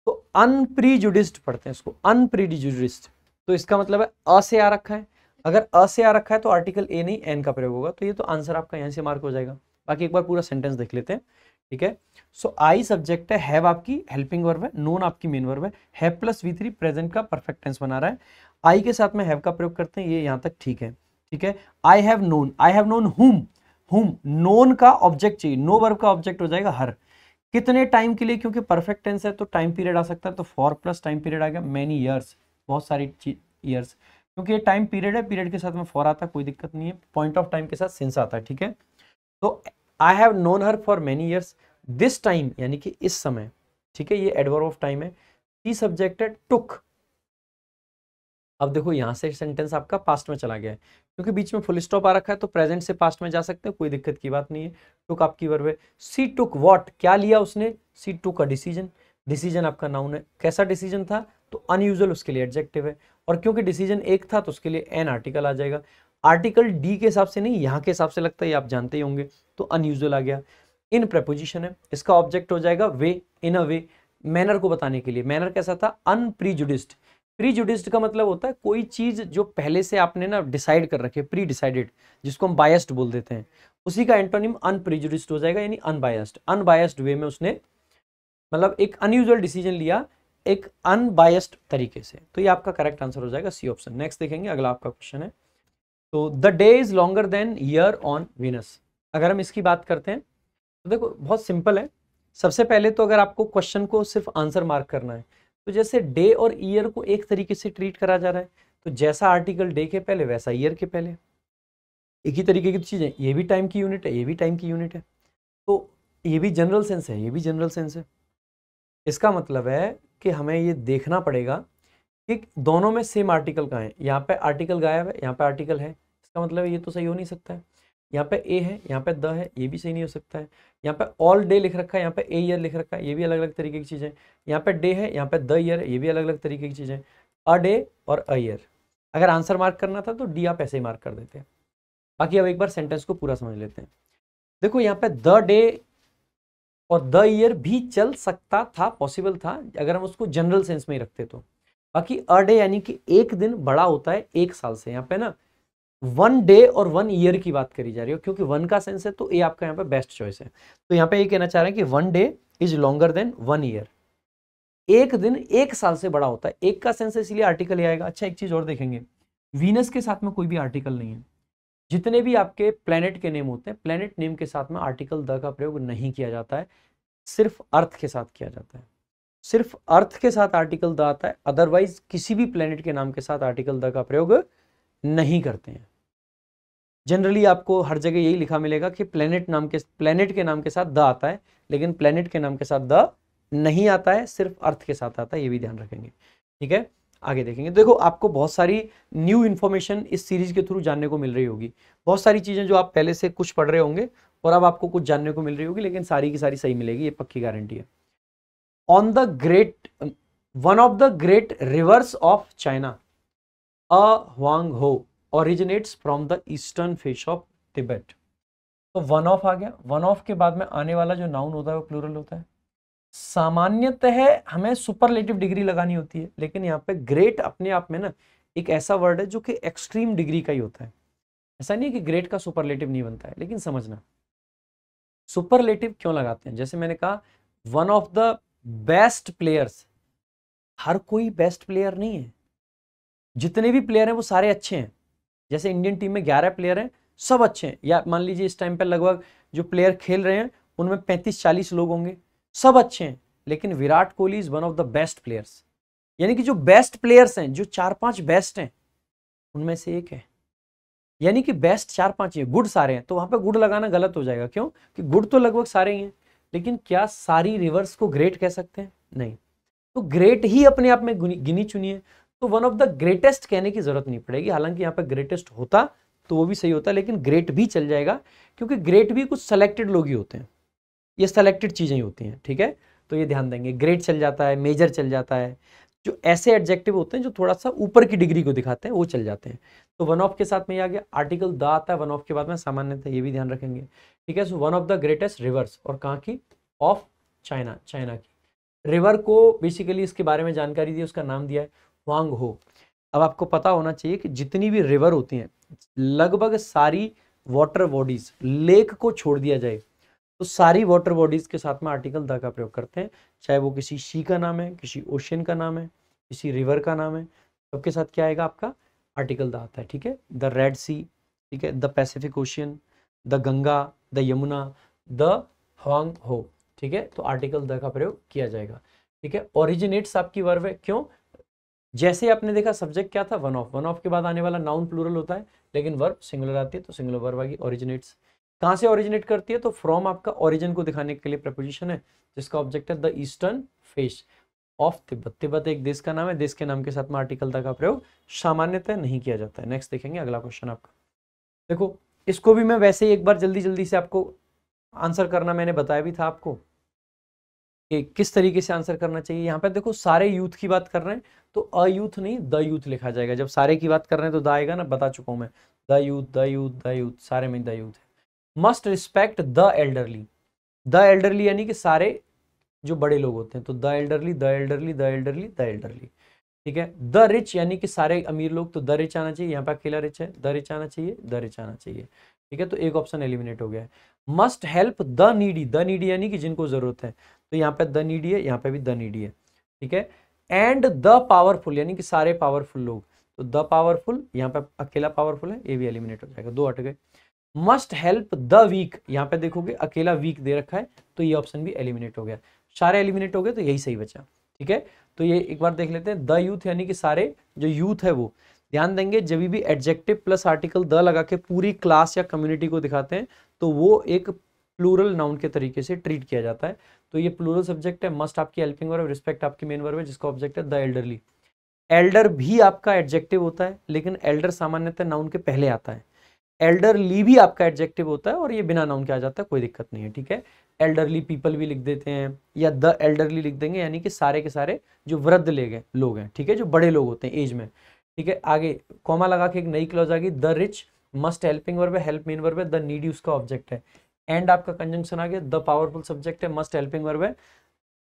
तो अनप्रीजुडिस्ड पढ़ते हैं इसको, अनप्रीजुडिस्ड, तो इसका मतलब है अ से आ रखा है, अगर अ से आ रखा है तो आर्टिकल ए नहीं एन का प्रयोग होगा, तो ये तो आंसर आपका यहां से मार्क हो जाएगा। बाकी एक बार पूरा सेंटेंस देख लेते हैं, ठीक है। सो आई सब्जेक्ट है, हैव आपकी हेल्पिंग वर्ब है, नोन आपकी मेन वर्ब है, हैव प्लस V3 प्रेजेंट का परफेक्ट टेंस बना रहा है, आई के साथ में हैव का प्रयोग करते हैं, ये यहां तक ठीक है, ठीक है। आई हैव नोन हुम नोन का ऑब्जेक्ट चाहिए, नो वर्ब का ऑब्जेक्ट हो जाएगा हर। कितने टाइम के लिए, क्योंकि परफेक्ट टेंस है तो टाइम पीरियड आ सकता है, तो फॉर प्लस टाइम पीरियड आ गया, मेनी ईयर्स, बहुत सारी ईयर्स, क्योंकि ये टाइम पीरियड है, पीरियड के साथ में फॉर आता है, कोई दिक्कत नहीं है, पॉइंट ऑफ टाइम के साथ सिंस आता है, ठीक है। तो I have known her for many years, this time यानी कि इस समय, ठीक है, ये एडवर्ब ऑफ टाइम है। सी सब्जेक्ट है टुक। अब देखो यहां से सेंटेंस आपका पास्ट में चला गया है, क्योंकि बीच में फुल स्टॉप आ रखा है, तो प्रेजेंट से पास्ट में जा सकते हैं, कोई दिक्कत की बात नहीं है। टुक आपकी वर्ब है। सी टुक व्हाट, क्या लिया उसने, सी टुक अ डिसीजन, डिसीजन आपका नाउन है, कैसा डिसीजन था, तो अनयूजुअल उसके लिए एडजेक्टिव है, और क्योंकि डिसीजन एक था तो उसके लिए एन आर्टिकल आ जाएगा। आर्टिकल डी के हिसाब से नहीं, यहाँ के हिसाब से लगता है, ये आप जानते ही होंगे, तो अनयूजुअल आ गया। इन प्रेपोजिशन है, इसका ऑब्जेक्ट हो जाएगा वे, इन अ वे, मैनर को बताने के लिए। मैनर कैसा था, अनप्रीजुडिस्ड। प्रीजुडिस्ड का मतलब होता है कोई चीज जो पहले से आपने ना डिसाइड कर रखे, प्री डिसाइडेड, जिसको हम बायस्ड बोल देते हैं, उसी का एंटोनिम अनप्रीजुडिस्ड हो जाएगा, यानी अनबायस्ड। अनबायस्ड वे में उसने मतलब एक अनयूजुअल डिसीजन लिया एक अनबायस्ड तरीके से, तो ये आपका करेक्ट आंसर हो जाएगा सी ऑप्शन। नेक्स्ट देखेंगे, अगला आपका क्वेश्चन है, तो the day is longer than year on Venus. अगर हम इसकी बात करते हैं तो देखो बहुत सिंपल है। सबसे पहले तो अगर आपको क्वेश्चन को सिर्फ आंसर मार्क करना है, तो जैसे डे और ईयर को एक तरीके से ट्रीट करा जा रहा है, तो जैसा आर्टिकल डे के पहले वैसा ईयर के पहले, एक ही तरीके की चीजें, ये भी टाइम की यूनिट है, ये भी टाइम की यूनिट है, तो ये भी जनरल सेंस है, ये भी जनरल सेंस है। इसका मतलब है कि हमें ये देखना पड़ेगा कि दोनों में सेम आर्टिकल कहाँ है। यहाँ पे आर्टिकल गायब है, यहाँ पे आर्टिकल है, इसका मतलब ये तो सही हो नहीं सकता है। यहाँ पे ए है, यहाँ पे द है, ये भी सही नहीं हो सकता है। यहाँ पे ऑल डे लिख रखा है, यहाँ पे ए ईयर लिख रखा है, ये भी अलग अलग तरीके की चीज़ें। यहाँ पे डे है, यहाँ पे द ईयर है, ये भी अलग अलग तरीके की चीज़ें। अ डे और अ ईयर, अगर आंसर मार्क करना था तो डी आप ऐसे ही मार्क कर देते हैं। बाकी अब एक बार सेंटेंस को पूरा समझ लेते हैं। देखो यहाँ पे द डे और द ईयर भी चल सकता था, पॉसिबल था, अगर हम उसको जनरल सेंस में ही रखते तो। बाकी अ डे यानी कि एक दिन बड़ा होता है एक साल से, यहाँ पे ना 1 डे और 1 ईयर की बात करी जा रही है, क्योंकि 1 का सेंस है तो ए आपका यहाँ पे बेस्ट चॉइस है। तो यहाँ पे ये कहना चाह रहे हैं कि 1 day is longer than 1 year, एक दिन एक साल से बड़ा होता है, एक का सेंस है इसलिए आर्टिकल ये आएगा। अच्छा एक चीज और देखेंगे, वीनस के साथ में कोई भी आर्टिकल नहीं है। जितने भी आपके प्लेनेट के नेम होते हैं, प्लेनेट नेम के साथ में आर्टिकल द का प्रयोग नहीं किया जाता है, सिर्फ अर्थ के साथ किया जाता है। सिर्फ अर्थ के साथ आर्टिकल द आता है, अदरवाइज किसी भी प्लेनेट के नाम के साथ आर्टिकल द का प्रयोग नहीं करते हैं। जनरली आपको हर जगह यही लिखा मिलेगा कि प्लेनेट के नाम के साथ द आता है, लेकिन प्लेनेट के नाम के साथ द नहीं आता है, सिर्फ अर्थ के साथ आता है, ये भी ध्यान रखेंगे। ठीक है, आगे देखेंगे। देखो, आपको बहुत सारी न्यू इन्फॉर्मेशन इस सीरीज के थ्रू जानने को मिल रही होगी। बहुत सारी चीजें जो आप पहले से कुछ पढ़ रहे होंगे और अब आपको कुछ जानने को मिल रही होगी, लेकिन सारी की सारी सही मिलेगी, ये पक्की गारंटी है। On the great one of the great reverse of China, Huang हो originates from the eastern face of Tibet। तो वन ऑफ आ गया। वन ऑफ के बाद में आने वाला जो नाउन होता है वो प्लूरल होता है। सामान्यतः हमें सुपरलेटिव डिग्री लगानी होती है, लेकिन यहाँ पे ग्रेट अपने आप में ना एक ऐसा वर्ड है जो कि एक्सट्रीम डिग्री का ही होता है। ऐसा नहीं कि ग्रेट का सुपरलेटिव नहीं बनता है, लेकिन समझना सुपरलेटिव क्यों लगाते हैं। जैसे मैंने कहा one of the best players, हर कोई बेस्ट प्लेयर नहीं है, जितने भी प्लेयर हैं वो सारे अच्छे हैं। जैसे इंडियन टीम में 11 प्लेयर हैं, सब अच्छे हैं, या मान लीजिए इस टाइम पे लगभग जो प्लेयर खेल रहे हैं उनमें 35-40 लोग होंगे, सब अच्छे हैं, लेकिन Virat Kohli is one of the best players. यानी कि जो बेस्ट प्लेयर्स हैं, जो 4-5 बेस्ट हैं, उनमें से एक है। यानी कि बेस्ट 4-5 ही है, गुड सारे हैं, तो वहां पे गुड लगाना गलत हो जाएगा। क्यों? कि गुड तो लगभग सारे ही हैं, लेकिन क्या सारी रिवर्स को ग्रेट कह सकते हैं? नहीं। तो ग्रेट ही अपने आप में गिनी चुनी है, तो वन ऑफ द ग्रेटेस्ट कहने की जरूरत नहीं पड़ेगी। हालांकि यहाँ पे ग्रेटेस्ट होता तो वो भी सही होता, लेकिन ग्रेट भी चल जाएगा, क्योंकि ग्रेट भी कुछ सेलेक्टेड लोग ही होते हैं, ये सेलेक्टेड चीजें ही होती हैं। ठीक है, तो ये ध्यान देंगे। ग्रेट चल जाता है, मेजर चल जाता है, जो ऐसे एडजेक्टिव होते हैं जो थोड़ा सा ऊपर की डिग्री को दिखाते हैं वो चल जाते हैं। तो वन ऑफ के साथ में आ गया, आर्टिकल द आता है वन ऑफ के बाद में सामान्यतः, ये भी ध्यान रखेंगे। ठीक है, so one of the greatest reverse, और कहाँ की? ऑफ चाइना, चाइना की। रिवर को बेसिकली इसके बारे में जानकारी दी, उसका नाम दिया है हुआंग हो। अब आपको पता होना चाहिए कि जितनी भी रिवर होती हैं, लगभग सारी वाटर बॉडीज, लेक को छोड़ दिया जाए तो सारी वाटर बॉडीज के साथ में आर्टिकल द का प्रयोग करते हैं। चाहे वो किसी सी का नाम है, किसी ओशियन का नाम है, किसी रिवर का नाम है, सबके साथ क्या आएगा? आपका आर्टिकल द आता है। ठीक है, द रेड सी, ठीक है, the Pacific ocean, the Ganga, the Yamuna, the Huang हो। ठीक है, तो आर्टिकल द का प्रयोग किया जाएगा। ठीक है, ओरिजिनेट्स आपकी वर्ब है। क्यों? जैसे आपने देखा सब्जेक्ट क्या था? One of. वन ऑफ के बाद आने वाला नाउन प्लूरल होता है, लेकिन वर्ब सिंगुलर आती है, तो सिंगुलर वर्ब आएगी। ओरिजिनेट्स कहाँ से ओरिजिनेट करती है? तो फ्रॉम आपका ओरिजिन को दिखाने के लिए प्रपोजिशन है, जिसका ऑब्जेक्ट है the eastern face of Tibet. Tibet एक देश का नाम है, देश के नाम के साथ में आर्टिकल द का प्रयोग सामान्यतः नहीं किया जाता है। नेक्स्ट देखेंगे अगला क्वेश्चन आपका। देखो, इसको भी मैं वैसे ही एक बार जल्दी जल्दी से आपको आंसर करना मैंने बताया भी था आपको कि किस तरीके से आंसर करना चाहिए। यहाँ पे देखो, सारे यूथ की बात कर रहे हैं तो अ यूथ नहीं द यूथ लिखा जाएगा। जब सारे की बात कर रहे हैं तो द आएगा ना, बता चुका हूं मैं। The youth, the youth, the youth, सारे में द यूथ है। Must respect the elderly. The elderly यानी कि सारे जो बड़े लोग होते हैं, तो the elderly, the elderly, the elderly, the elderly. ठीक है, द रिच यानी कि सारे अमीर लोग, तो द रिच आना चाहिए। यहाँ पे अकेला रिच है, द रिच आना चाहिए, द रिच आना चाहिए। ठीक है, तो एक ऑप्शन एलिमिनेट हो गया है। Must help the needy, the needy यानी कि जिनको जरूरत है, तो यहाँ पे द नीडी है, यहाँ पे भी द नीडी है। ठीक है, एंड द पावरफुल यानी कि सारे पावरफुल लोग, तो द पावरफुल, यहाँ पे अकेला पावरफुल है, ये भी एलिमिनेट हो जाएगा, दो हट गए। मस्ट हेल्प द वीक, यहाँ पे देखोगे अकेला वीक दे रखा है, तो ये ऑप्शन भी एलिमिनेट हो गया। सारे एलिमिनेट हो गए, तो यही सही बचा। ठीक है, तो ये एक बार देख लेते हैं। द यूथ यानी कि सारे जो यूथ है वो, ध्यान देंगे जब भी एडजेक्टिव प्लस आर्टिकल द लगा के पूरी क्लास या कम्युनिटी को दिखाते हैं, तो वो एक प्लूरल नाउन के तरीके से ट्रीट किया जाता है। तो ये प्लूरल सब्जेक्ट है। मस्ट आपकी हेल्पिंग वर्ब, रिस्पेक्ट आपकी मेन वर्ब है, जिसका ऑब्जेक्ट है द एल्डरली। एल्डर भी आपका एडजेक्टिव होता है, लेकिन एल्डर सामान्यतः नाउन के पहले आता है। एल्डरली भी आपका एडजेक्टिव होता है और ये बिना नाउन के आ जाता है, कोई दिक्कत नहीं है। ठीक है, एल्डरली पीपल भी लिख देते हैं, या द एल्डरली लिख देंगे, यानी कि सारे के सारे जो वृद्ध लोग हैं। ठीक है, जो बड़े लोग होते हैं एज में। ठीक है, आगे कॉमा लगा के एक नई क्लॉज आ गई, the rich. Must helping verb है, हेल्प मेन वर्ब है, द नीडी उसका ऑब्जेक्ट है। एंड आपका कंजंक्शन आ गया, द पावरफुल सब्जेक्ट है, मस्ट हेल्पिंग वर्ब है,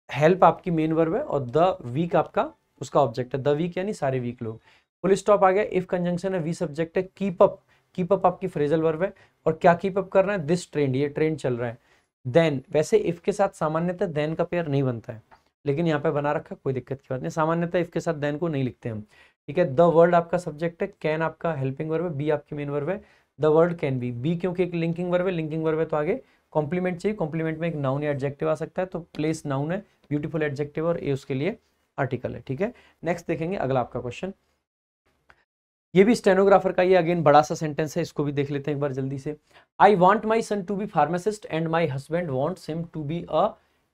हेल्प आपकी मेन वर्ब है, और द वीक आपका उसका ऑब्जेक्ट है। द वीक यानी सारे वीक लोग। फुल स्टॉप आ गया, इफ कंजंक्शन है, वी सब्जेक्ट है, कीप अप, कीप अप आपकी फ्रेजल वर्ब है, और क्या कीप अप कर रहा है? दिस ट्रेंड, ये ट्रेंड चल रहा है। देन, वैसे इफ के साथ सामान्यतः देन का पेयर नहीं बनता है, लेकिन यहाँ पे बना रखा, कोई दिक्कत की बात नहीं। सामान्यतः इफ के साथ देन को नहीं लिखते हम। ठीक है। द वर्ड आपका सब्जेक्ट है, कैन आपका हेल्पिंग वर्ब है, बी आपकी मेन वर्ब है। द वर्ड कैन बी क्योंकि एक लिंकिंग वर्ब है, लिंकिंग वर्ब है तो आगे कॉम्प्लीमेंट चाहिए, कॉम्प्लीमेंट में एक नाउन या एडजेक्टिव आ सकता है, तो प्लेस नाउन है, ब्यूटीफुल एडजेक्टिव और ए उसके लिए आर्टिकल है। ठीक है, नेक्स्ट देखेंगे अगला आपका क्वेश्चन। ये भी स्टेनोग्राफर का, ये अगेन बड़ा सा सेंटेंस है, इसको भी देख लेते हैं एक बार जल्दी से। I want my son to be pharmacist and my husband wants him to be a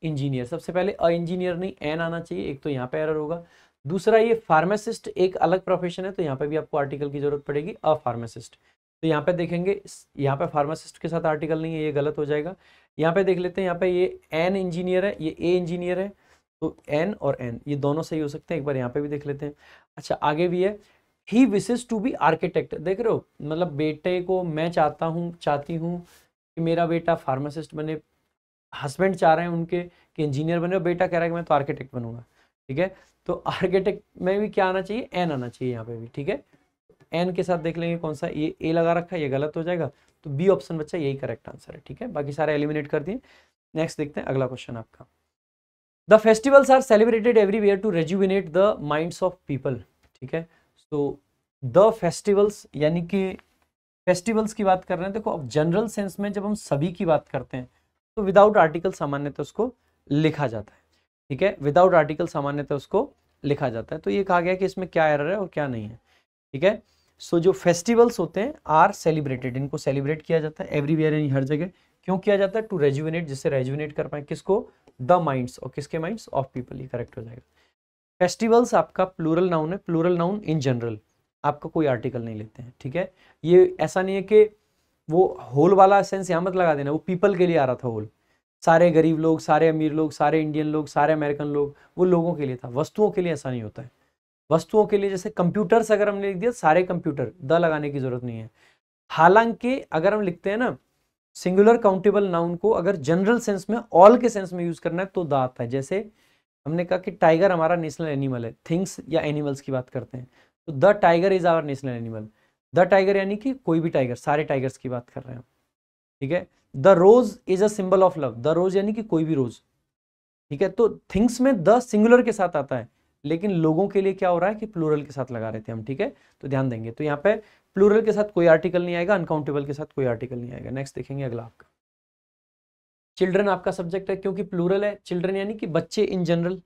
engineer. सबसे पहले अ इंजीनियर नहीं एन आना चाहिए, एक तो यहाँ पे एरर होगा। दूसरा ये फार्मासिस्ट एक अलग प्रोफेशन है, तो यहाँ पे भी आपको आर्टिकल की जरूरत पड़ेगी, अ फार्मासिस्ट। तो यहाँ पे देखेंगे, यहाँ पे फार्मासिस्ट के साथ आर्टिकल नहीं है, ये गलत हो जाएगा। यहाँ पे देख लेते हैं, यहाँ पे ये एन इंजीनियर है, ये ए इंजीनियर है, तो एन और एन ये दोनों सही हो सकते हैं। एक बार यहाँ पे भी देख लेते हैं। अच्छा आगे भी है, ही विशेस टू बी आर्किटेक्ट। देख रहे हो, मतलब बेटे को मैं चाहती हूँ कि मेरा बेटा फार्मासिस्ट बने, हस्बैंड चाह रहे हैं उनके कि इंजीनियर बने, और बेटा कह रहा है कि मैं तो आर्किटेक्ट बनूंगा। ठीक है, तो आर्किटेक्ट में भी क्या आना चाहिए, एन आना चाहिए यहाँ पे भी। ठीक है, एन के साथ देख लेंगे कौन सा, ये ए लगा रखा है, ये गलत हो जाएगा, तो बी ऑप्शन बच्चा यही करेक्ट आंसर है। ठीक है, बाकी सारे एलिमिनेट कर दिए। नेक्स्ट देखते हैं अगला क्वेश्चन आपका। The festivals are celebrated everywhere to rejuvenate the minds of people. ठीक है, तो द फेस्टिवल्स यानी कि फेस्टिवल्स की बात कर रहे हैं। देखो अब जनरल सेंस में जब हम सभी की बात करते हैं तो विदाउट आर्टिकल सामान्यतः उसको लिखा जाता है। ठीक है, विदाउट आर्टिकल सामान्यतः उसको लिखा जाता है। तो ये कहा गया कि इसमें क्या एरर है और क्या नहीं है। ठीक है, सो जो फेस्टिवल्स होते हैं आर सेलिब्रेटेड, इनको सेलिब्रेट किया जाता है एवरीवेयर यानी हर जगह। क्यों किया जाता है, टू रेजुविनेट, जिससे रेजुविनेट कर पाए किसको, द माइंड्स, और किसके माइंड्स, ऑफ पीपल, ये करेक्ट हो जाएगा। फेस्टिवल्स आपका प्लूरल नाउन है, प्लूरल नाउन इन जनरल, आपका कोई आर्टिकल नहीं लेते हैं। ठीक है, ये ऐसा नहीं है कि वो होल वाला सेंस यहाँ मत लगा देना, वो पीपल के लिए आ रहा था होल, सारे गरीब लोग, सारे अमीर लोग, सारे इंडियन लोग, सारे अमेरिकन लोग, वो लोगों के लिए था, वस्तुओं के लिए ऐसा नहीं होता है। वस्तुओं के लिए जैसे कंप्यूटर्स अगर हमने लिख दिया सारे कंप्यूटर, द लगाने की जरूरत नहीं है। हालांकि अगर हम लिखते हैं ना सिंगुलर काउंटेबल नाउन को अगर जनरल सेंस में, ऑल के सेंस में यूज करना है तो द आता है। जैसे हमने कहा कि टाइगर हमारा नेशनल एनिमल है, थिंग्स या एनिमल्स की बात करते हैं तो the tiger is our national animal. The tiger यानी कि कोई भी टाइगर, सारे टाइगर्स की बात कर रहे हैं। ठीक है, the rose is a symbol of love, the rose यानी कि कोई भी रोज। ठीक है, तो थिंग्स में द सिंगुलर के साथ आता है, लेकिन लोगों के लिए क्या हो रहा है कि प्लूरल के साथ लगा रहे थे हम। ठीक है, तो ध्यान देंगे, तो यहाँ पे प्लूरल के साथ कोई आर्टिकल नहीं आएगा, अनकाउंटेबल के साथ कोई आर्टिकल नहीं आएगा। नेक्स्ट देखेंगे अगला आपका। चिल्ड्रन आपका सब्जेक्ट है, क्योंकि प्लूरल है, चिल्ड्रन यानी कि बच्चे इन जनरल।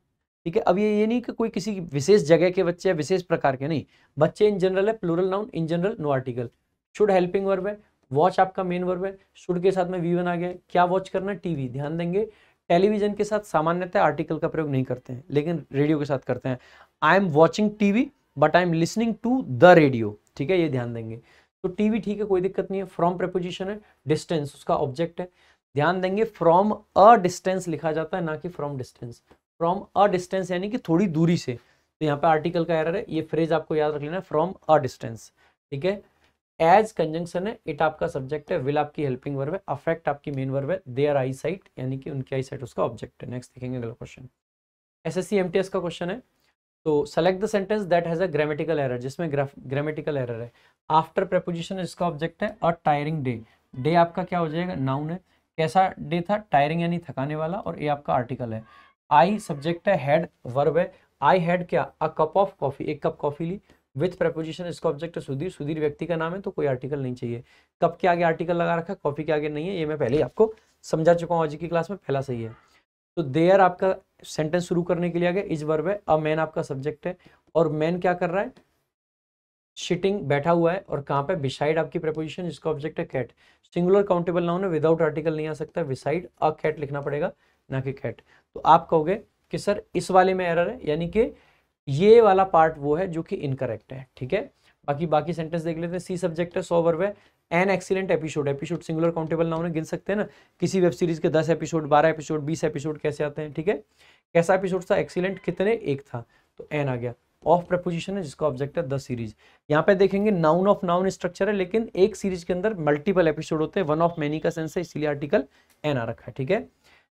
ठीक है, अब ये नहीं कि कोई किसी विशेष जगह के बच्चे या विशेष प्रकार के, नहीं, बच्चे इन जनरल है, plural noun in general, no article. Should helping verb है, वॉच आपका मेन वर्ब है, शुड के साथ में V1 आ गया। क्या वॉच करना है, टीवी। ध्यान देंगे टेलीविजन के साथ सामान्यतः आर्टिकल का प्रयोग नहीं करते हैं, लेकिन रेडियो के साथ करते हैं। I am watching TV but I am listening to the radio. ठीक है, ये ध्यान देंगे। तो टीवी ठीक है, कोई दिक्कत नहीं है। फ्रॉम प्रेपोजिशन है, डिस्टेंस उसका ऑब्जेक्ट है। ध्यान देंगे फ्रॉम अ डिस्टेंस लिखा जाता है, ना कि from distance. From a distance यानी कि थोड़ी दूरी से, तो यहाँ पे आर्टिकल का एरर है। ये फ्रेज आपको याद रख लेना है, फ्रॉम अ डिस्टेंस। ठीक है, एज कंजंक्शन है, इट आपका सब्जेक्ट है, विल आपकी हेल्पिंग वर्ब है, अफेक्ट आपकी मेन वर्ब है, देयर आई साइट यानी कि उनकी आई साइट उसका ऑब्जेक्ट है। नेक्स्ट देखेंगे अगला क्वेश्चन। एसएससी एमटीएस का क्वेश्चन है, तो select the sentence that has a grammatical error, जिसमें ग्रामेटिकल एरर है। आफ्टर प्रेपोजिशन इसका ऑब्जेक्ट है अ टायरिंग डे। डे आपका क्या हो जाएगा, नाउन है। कैसा डे था, टायरिंग यानी थकाने वाला, और ए आपका आर्टिकल है। आई सब्जेक्ट है, हैड वर्ब है। आई हैड क्या, अ कप ऑफ कॉफी, एक कप कॉफी ली। विथ प्रेपोजिशन इसका ऑब्जेक्ट है सुधीर, सुधीर व्यक्ति का नाम है तो कोई आर्टिकल नहीं चाहिए। कप के आगे आर्टिकल लगा रखा है, कॉफी के आगे नहीं है, ये मैं पहले ही आपको समझा चुका हूँ आज की क्लास में, पहला सही है। तो देयर आपका सेंटेंस शुरू करने के लिए आगे इज वर्ब है। अ मैन आपका सब्जेक्ट है, और मैन क्या कर रहा है, शिटिंग बैठा हुआ है, और कहाँ पे, बिसाइड आपकी प्रेपोजिशन जिसका ऑब्जेक्ट है कैट। सिंगुलर काउंटेबल नाउन है, विदाउट आर्टिकल नहीं आ सकता, बिसाइड अ कैट लिखना पड़ेगा, ना कि कैट। तो आप कहोगे कि सर इस वाले में एरर है, यानी कि ये वाला पार्ट वो है जो कि इनकरेक्ट है। ठीक है, बाकी सेंटेंस देख लेते हैं। सी सब्जेक्ट है, सो वर्ब है। An excellent episode, episode singular countable noun है, गिन सकते हैं ना, किसी वेब सीरीज के 10 एपिसोड, 12 एपिसोड, 20 एपिसोड कैसे आते हैं। ठीक है, कैसा एपिसोड था, एक्सीलेंट कितने, एक था, तो एन आ गया। ऑफ प्रपोजिशन है जिसका ऑब्जेक्ट है द सीरीज। यहाँ पे देखेंगे नाउन ऑफ नाउन स्ट्रक्चर है, लेकिन एक सीरीज के अंदर मल्टीपल एपिसोड होते हैं, वन ऑफ मेनी का सेंस है, इसीलिए आर्टिकल एन आ रखा है। ठीक है,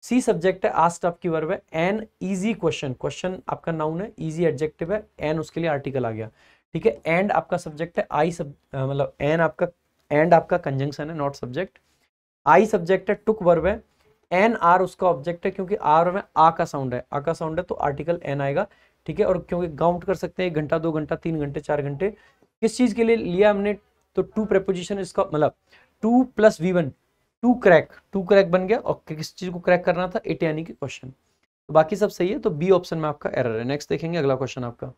सी सब्जेक्ट है, आस्क्ड आपकी वर्ब है। एन इजी क्वेश्चन, क्वेश्चन आपका नाउन है, इजी एडजेक्टिव है, एन उसके लिए आर्टिकल आ गया। ठीक है, एंड आपका सब्जेक्ट है, आई मतलब एन आपका, एंड आपका कंजंक्शन है, नॉट सब्जेक्ट। आई सब्जेक्ट है, टुक वर्ब है। एन आर उसका ऑब्जेक्ट है, क्योंकि आर में आ का साउंड है, आ का साउंड है तो आर्टिकल एन आएगा। ठीक है, और क्योंकि काउंट कर सकते हैं 1 घंटा 2 घंटा 3 घंटे 4 घंटे, किस चीज के लिए लिया हमने, तो टू प्रेपोजिशन, इसका मतलब 2 + V1, टू क्रैक बन गया, और किस चीज को क्रैक करना था, इट यानी कि क्वेश्चन। तो बाकी सब सही है, तो बी ऑप्शन में आपका एरर है। नेक्स्ट देखेंगे अगला क्वेश्चन आपका,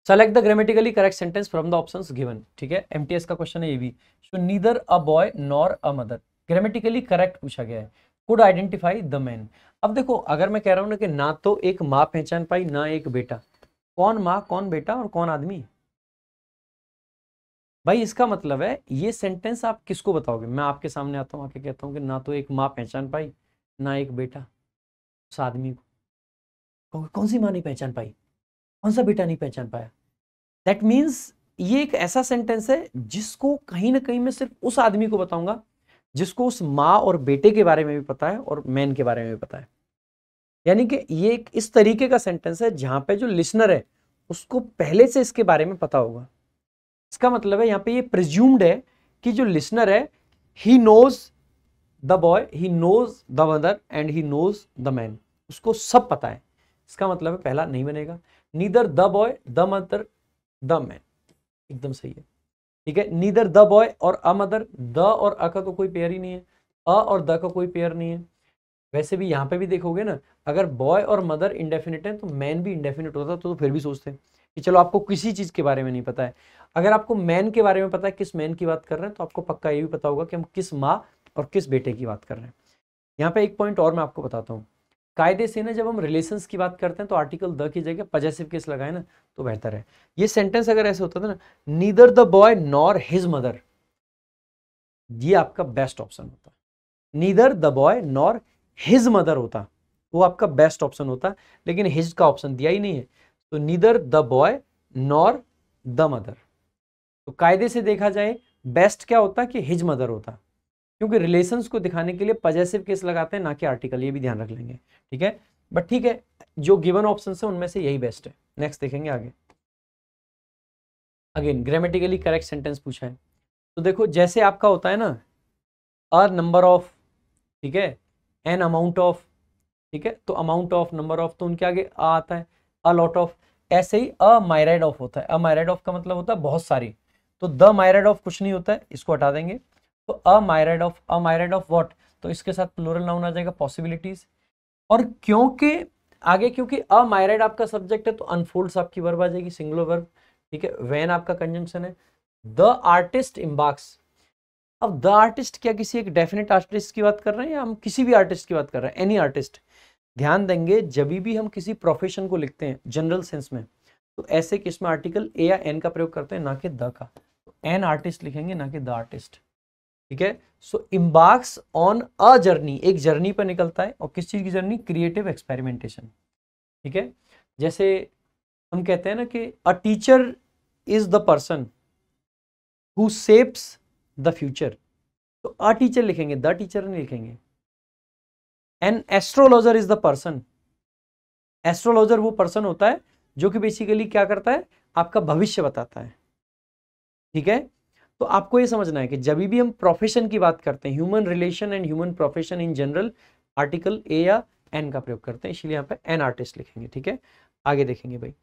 select the grammatically correct sentence from the options given, ठीक है, एमटीएस का क्वेश्चन है ये भी। So neither a boy nor a mother, grammatically correct पूछा गया है। Could identify the man. अब देखो, अगर मैं कह रहा हूं ना कि ना तो एक माँ पहचान पाई ना एक बेटा, कौन माँ कौन बेटा और कौन आदमी, भाई इसका मतलब है ये सेंटेंस आप किसको बताओगे। मैं आपके सामने आता हूँ, आके कहता हूँ कि ना तो एक माँ पहचान पाई ना एक बेटा, उस आदमी को कौन सी माँ नहीं पहचान पाई, कौन सा बेटा नहीं पहचान पाया। दैट मीन्स ये एक ऐसा सेंटेंस है जिसको कहीं ना कहीं मैं सिर्फ उस आदमी को बताऊंगा जिसको उस माँ और बेटे के बारे में भी पता है और मैन के बारे में भी पता है। यानी कि ये एक इस तरीके का सेंटेंस है जहां पे जो लिसनर है उसको पहले से इसके बारे में पता होगा। इसका मतलब है यहाँ पे ये प्रिज्यूम्ड है कि जो लिसनर है he knows the boy, he knows the mother and he knows the man, उसको सब पता है। इसका मतलब है पहला नहीं बनेगा, neither the boy the mother the man, एकदम सही है, ठीक है। नीदर द बॉय और अ मदर, द और अ का तो कोई पेयर ही नहीं है, अ और द का कोई पेयर नहीं है। वैसे भी यहाँ पे भी देखोगे ना, अगर बॉय और मदर इंडेफिनिट है तो मैन भी इंडेफिनिट होता, तो फिर भी सोचते हैं कि चलो आपको किसी चीज के बारे में नहीं पता है। अगर आपको मैन के बारे में पता है, किस मैन की बात कर रहे हैं, तो आपको पक्का ये भी पता होगा कि हम किस माँ और किस बेटे की बात कर रहे हैं। यहाँ पे एक पॉइंट और मैं आपको बताता हूँ, कायदे से ना जब हम रिलेशंस की बात करते हैं तो आर्टिकल द की जगह पजेसिव केस लगाए ना तो बेहतर है। ये सेंटेंस अगर ऐसे होता था ना, neither the boy nor his mother, ये आपका बेस्ट ऑप्शन होता। Neither the boy nor his mother होता, वो आपका बेस्ट ऑप्शन होता, लेकिन हिज का ऑप्शन दिया ही नहीं है, तो neither the boy nor the mother. तो कायदे से देखा जाए बेस्ट क्या होता कि हिज मदर होता, क्योंकि रिलेशंस को दिखाने के लिए पजेसिव केस लगाते हैं ना कि आर्टिकल, ये भी ध्यान रख लेंगे, ठीक है। बट ठीक है, जो गिवन ऑप्शन है उनमें से यही बेस्ट है। नेक्स्ट देखेंगे आगे, अगेन ग्रामेटिकली करेक्ट सेंटेंस पूछा है। तो देखो जैसे आपका होता है ना, अ नंबर ऑफ, ठीक है, एन अमाउंट ऑफ, ठीक है, तो अमाउंट ऑफ नंबर ऑफ, तो उनके आगे अ आता है, अ लॉट ऑफ। ऐसे ही अ मायराइड ऑफ होता है, अ मायराइड ऑफ का मतलब होता है बहुत सारी, तो द मायराइड ऑफ कुछ नहीं होता है, इसको हटा देंगे, तो अ मायराइड ऑफ व्हाट, तो इसके साथ प्लूरल नाउन आ जाएगा पॉसिबिलिटीज। और क्योंकि आगे, क्योंकि अ मायराइड आपका सब्जेक्ट है तो अनफोल्ड्स आपकी वर्ब आ जाएगी, सिंगुलर वर्ब, ठीक है। व्हेन आपका कंजंक्शन है, द आर्टिस्ट एम्बार्क्स। अब द आर्टिस्ट क्या किसी एक डेफिनेट आर्टिस्ट की बात कर रहे हैं या हम किसी भी आर्टिस्ट की बात कर रहे हैं, एनी आर्टिस्ट। ध्यान देंगे जब भी हम किसी प्रोफेशन को लिखते हैं जनरल सेंस में, तो ऐसे केस में आर्टिकल ए या एन का प्रयोग करते हैं ना कि द का, तो एन आर्टिस्ट लिखेंगे ना कि द आर्टिस्ट, ठीक है। सो इम्बार्क्स ऑन अ जर्नी, एक जर्नी पर निकलता है, और किस चीज की जर्नी, क्रिएटिव एक्सपेरिमेंटेशन, ठीक है। जैसे हम कहते हैं ना कि a teacher is the person who shapes the future, तो अ टीचर लिखेंगे, द टीचर नहीं लिखेंगे। An astrologer is the person, astrologer वो पर्सन होता है जो कि बेसिकली क्या करता है, आपका भविष्य बताता है, ठीक है। तो आपको ये समझना है कि जब भी हम प्रोफेशन की बात करते हैं, human relation and human profession in general, article a या एन का प्रयोग करते हैं, इसलिए यहाँ पे एन आर्टिस्ट लिखेंगे, ठीक है। आगे देखेंगे भाई,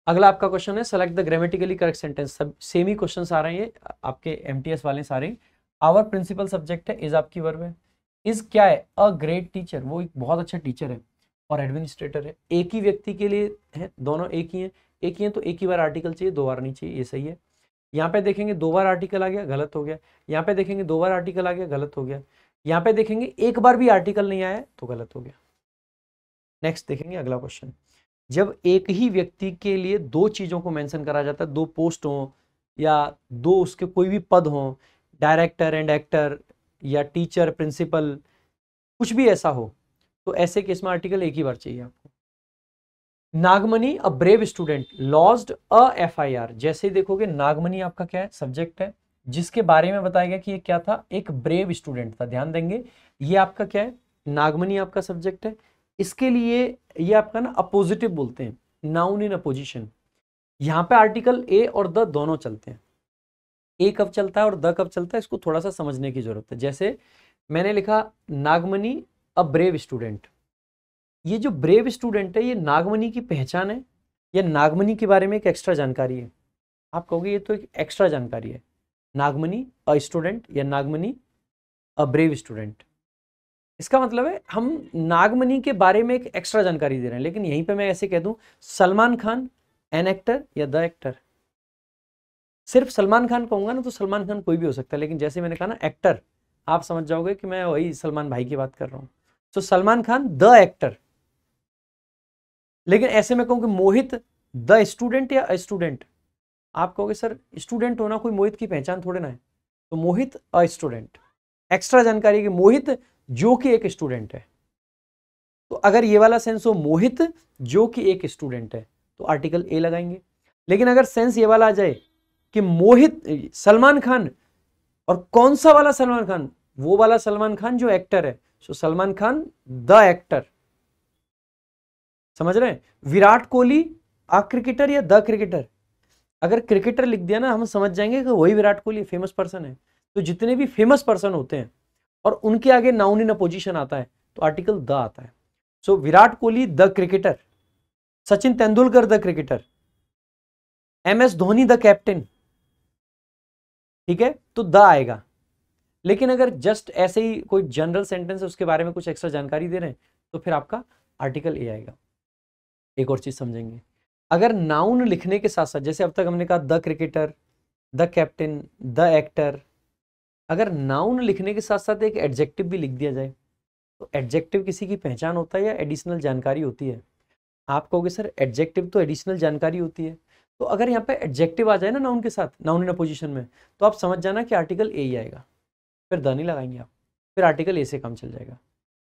अगला आपका क्वेश्चन है select the grammatically correct sentence. सब सेम ही क्वेश्चन आ रहे हैं ये आपके एमटीएस वाले सारे। आवर प्रिंसिपल सब्जेक्ट है, इज आपकी वर्ब है, इज क्या है, अ ग्रेट टीचर, वो एक बहुत अच्छा टीचर है और एडमिनिस्ट्रेटर है। एक ही व्यक्ति के लिए है, दोनों एक ही है तो एक ही बार आर्टिकल चाहिए, 2 बार नहीं चाहिए, ये सही है। यहाँ पे देखेंगे 2 बार आर्टिकल आ गया, गलत हो गया। यहाँ पे देखेंगे 2 बार आर्टिकल आ गया, गलत हो गया। यहाँ पे देखेंगे एक बार भी आर्टिकल नहीं आया तो गलत हो गया। नेक्स्ट देखेंगे अगला क्वेश्चन, जब एक ही व्यक्ति के लिए 2 चीजों को मेंशन करा जाता है, 2 पोस्ट हो या 2 उसके कोई भी पद हो, डायरेक्टर एंड एक्टर या टीचर प्रिंसिपल, कुछ भी ऐसा हो, तो ऐसे केस में आर्टिकल एक ही बार चाहिए आपको। Nagmani a brave student lost a FIR, जैसे ही देखोगे नागमणि आपका क्या है, सब्जेक्ट है, जिसके बारे में बताया गया कि ये क्या था, एक ब्रेव स्टूडेंट था। ध्यान देंगे ये आपका क्या है, नागमणि आपका सब्जेक्ट है। इसके लिए ये आपका ना अपोजिटिव बोलते हैं, नाउन इन अपोजिशन। यहाँ पे आर्टिकल ए और द दोनों चलते हैं, ए कब चलता है और द कब चलता है, इसको थोड़ा सा समझने की जरूरत है। जैसे मैंने लिखा नागमणि अ ब्रेव स्टूडेंट, ये जो ब्रेव स्टूडेंट है ये नागमणि की पहचान है या नागमणि के बारे में एक एक्स्ट्रा जानकारी है? आप कहोगे ये तो एक एक्स्ट्रा जानकारी है। नागमणि अ स्टूडेंट या नागमणि अ ब्रेव स्टूडेंट, इसका मतलब है हम नागमणि के बारे में एक एक्स्ट्रा जानकारी दे रहे हैं। लेकिन यहीं पे मैं ऐसे कह दूं सलमान खान एन एक्टर या द एक्टर, सिर्फ सलमान खान कहूंगा ना तो सलमान खान कोई भी हो सकता है, लेकिन जैसे मैंने कहा ना एक्टर, आप समझ जाओगे कि मैं वही सलमान भाई की बात कर रहा हूं। तो सलमान खान द एक्टर। लेकिन ऐसे में कहूँ कि मोहित द स्टूडेंट या स्टूडेंट, आप कहोगे सर स्टूडेंट होना कोई मोहित की पहचान थोड़े ना है, तो मोहित अ स्टूडेंट, एक्स्ट्रा जानकारी कि मोहित जो कि एक स्टूडेंट है। तो अगर ये वाला सेंस हो मोहित जो कि एक स्टूडेंट है तो आर्टिकल ए लगाएंगे। लेकिन अगर सेंस ये वाला आ जाए कि मोहित सलमान खान, और कौन सा वाला सलमान खान, वो वाला सलमान खान जो एक्टर है, सो सलमान खान द एक्टर, समझ रहे हैं? विराट कोहली अ क्रिकेटर या द क्रिकेटर, अगर क्रिकेटर लिख दिया ना हम समझ जाएंगे कि वही विराट कोहली फेमस पर्सन है। तो जितने भी फेमस पर्सन होते हैं और उनके आगे नाउन इन अ पोजीशन आता है तो आर्टिकल द आता है। So Virat Kohli the cricketer, Sachin Tendulkar the cricketer, M S Dhoni the captain, ठीक है, तो द आएगा। लेकिन अगर जस्ट ऐसे ही कोई जनरल सेंटेंस है उसके बारे में कुछ एक्स्ट्रा जानकारी दे रहे हैं तो फिर आपका आर्टिकल ए आएगा। एक और चीज समझेंगे, अगर नाउन लिखने के साथ साथ, जैसे अब तक हमने कहा the cricketer, the captain, the actor, अगर नाउन लिखने के साथ साथ एक एडजेक्टिव भी लिख दिया जाए तो एडजेक्टिव किसी की पहचान होता है या एडिशनल जानकारी होती है? आप कहोगे सर एडजेक्टिव तो एडिशनल जानकारी होती है। तो अगर यहाँ पे एडजेक्टिव आ जाए ना नाउन के साथ, नाउन इन अ पोजीशन में, तो आप समझ जाना कि आर्टिकल ए ही आएगा, फिर द नहीं लगाएंगे आप, फिर आर्टिकल ए से काम चल जाएगा।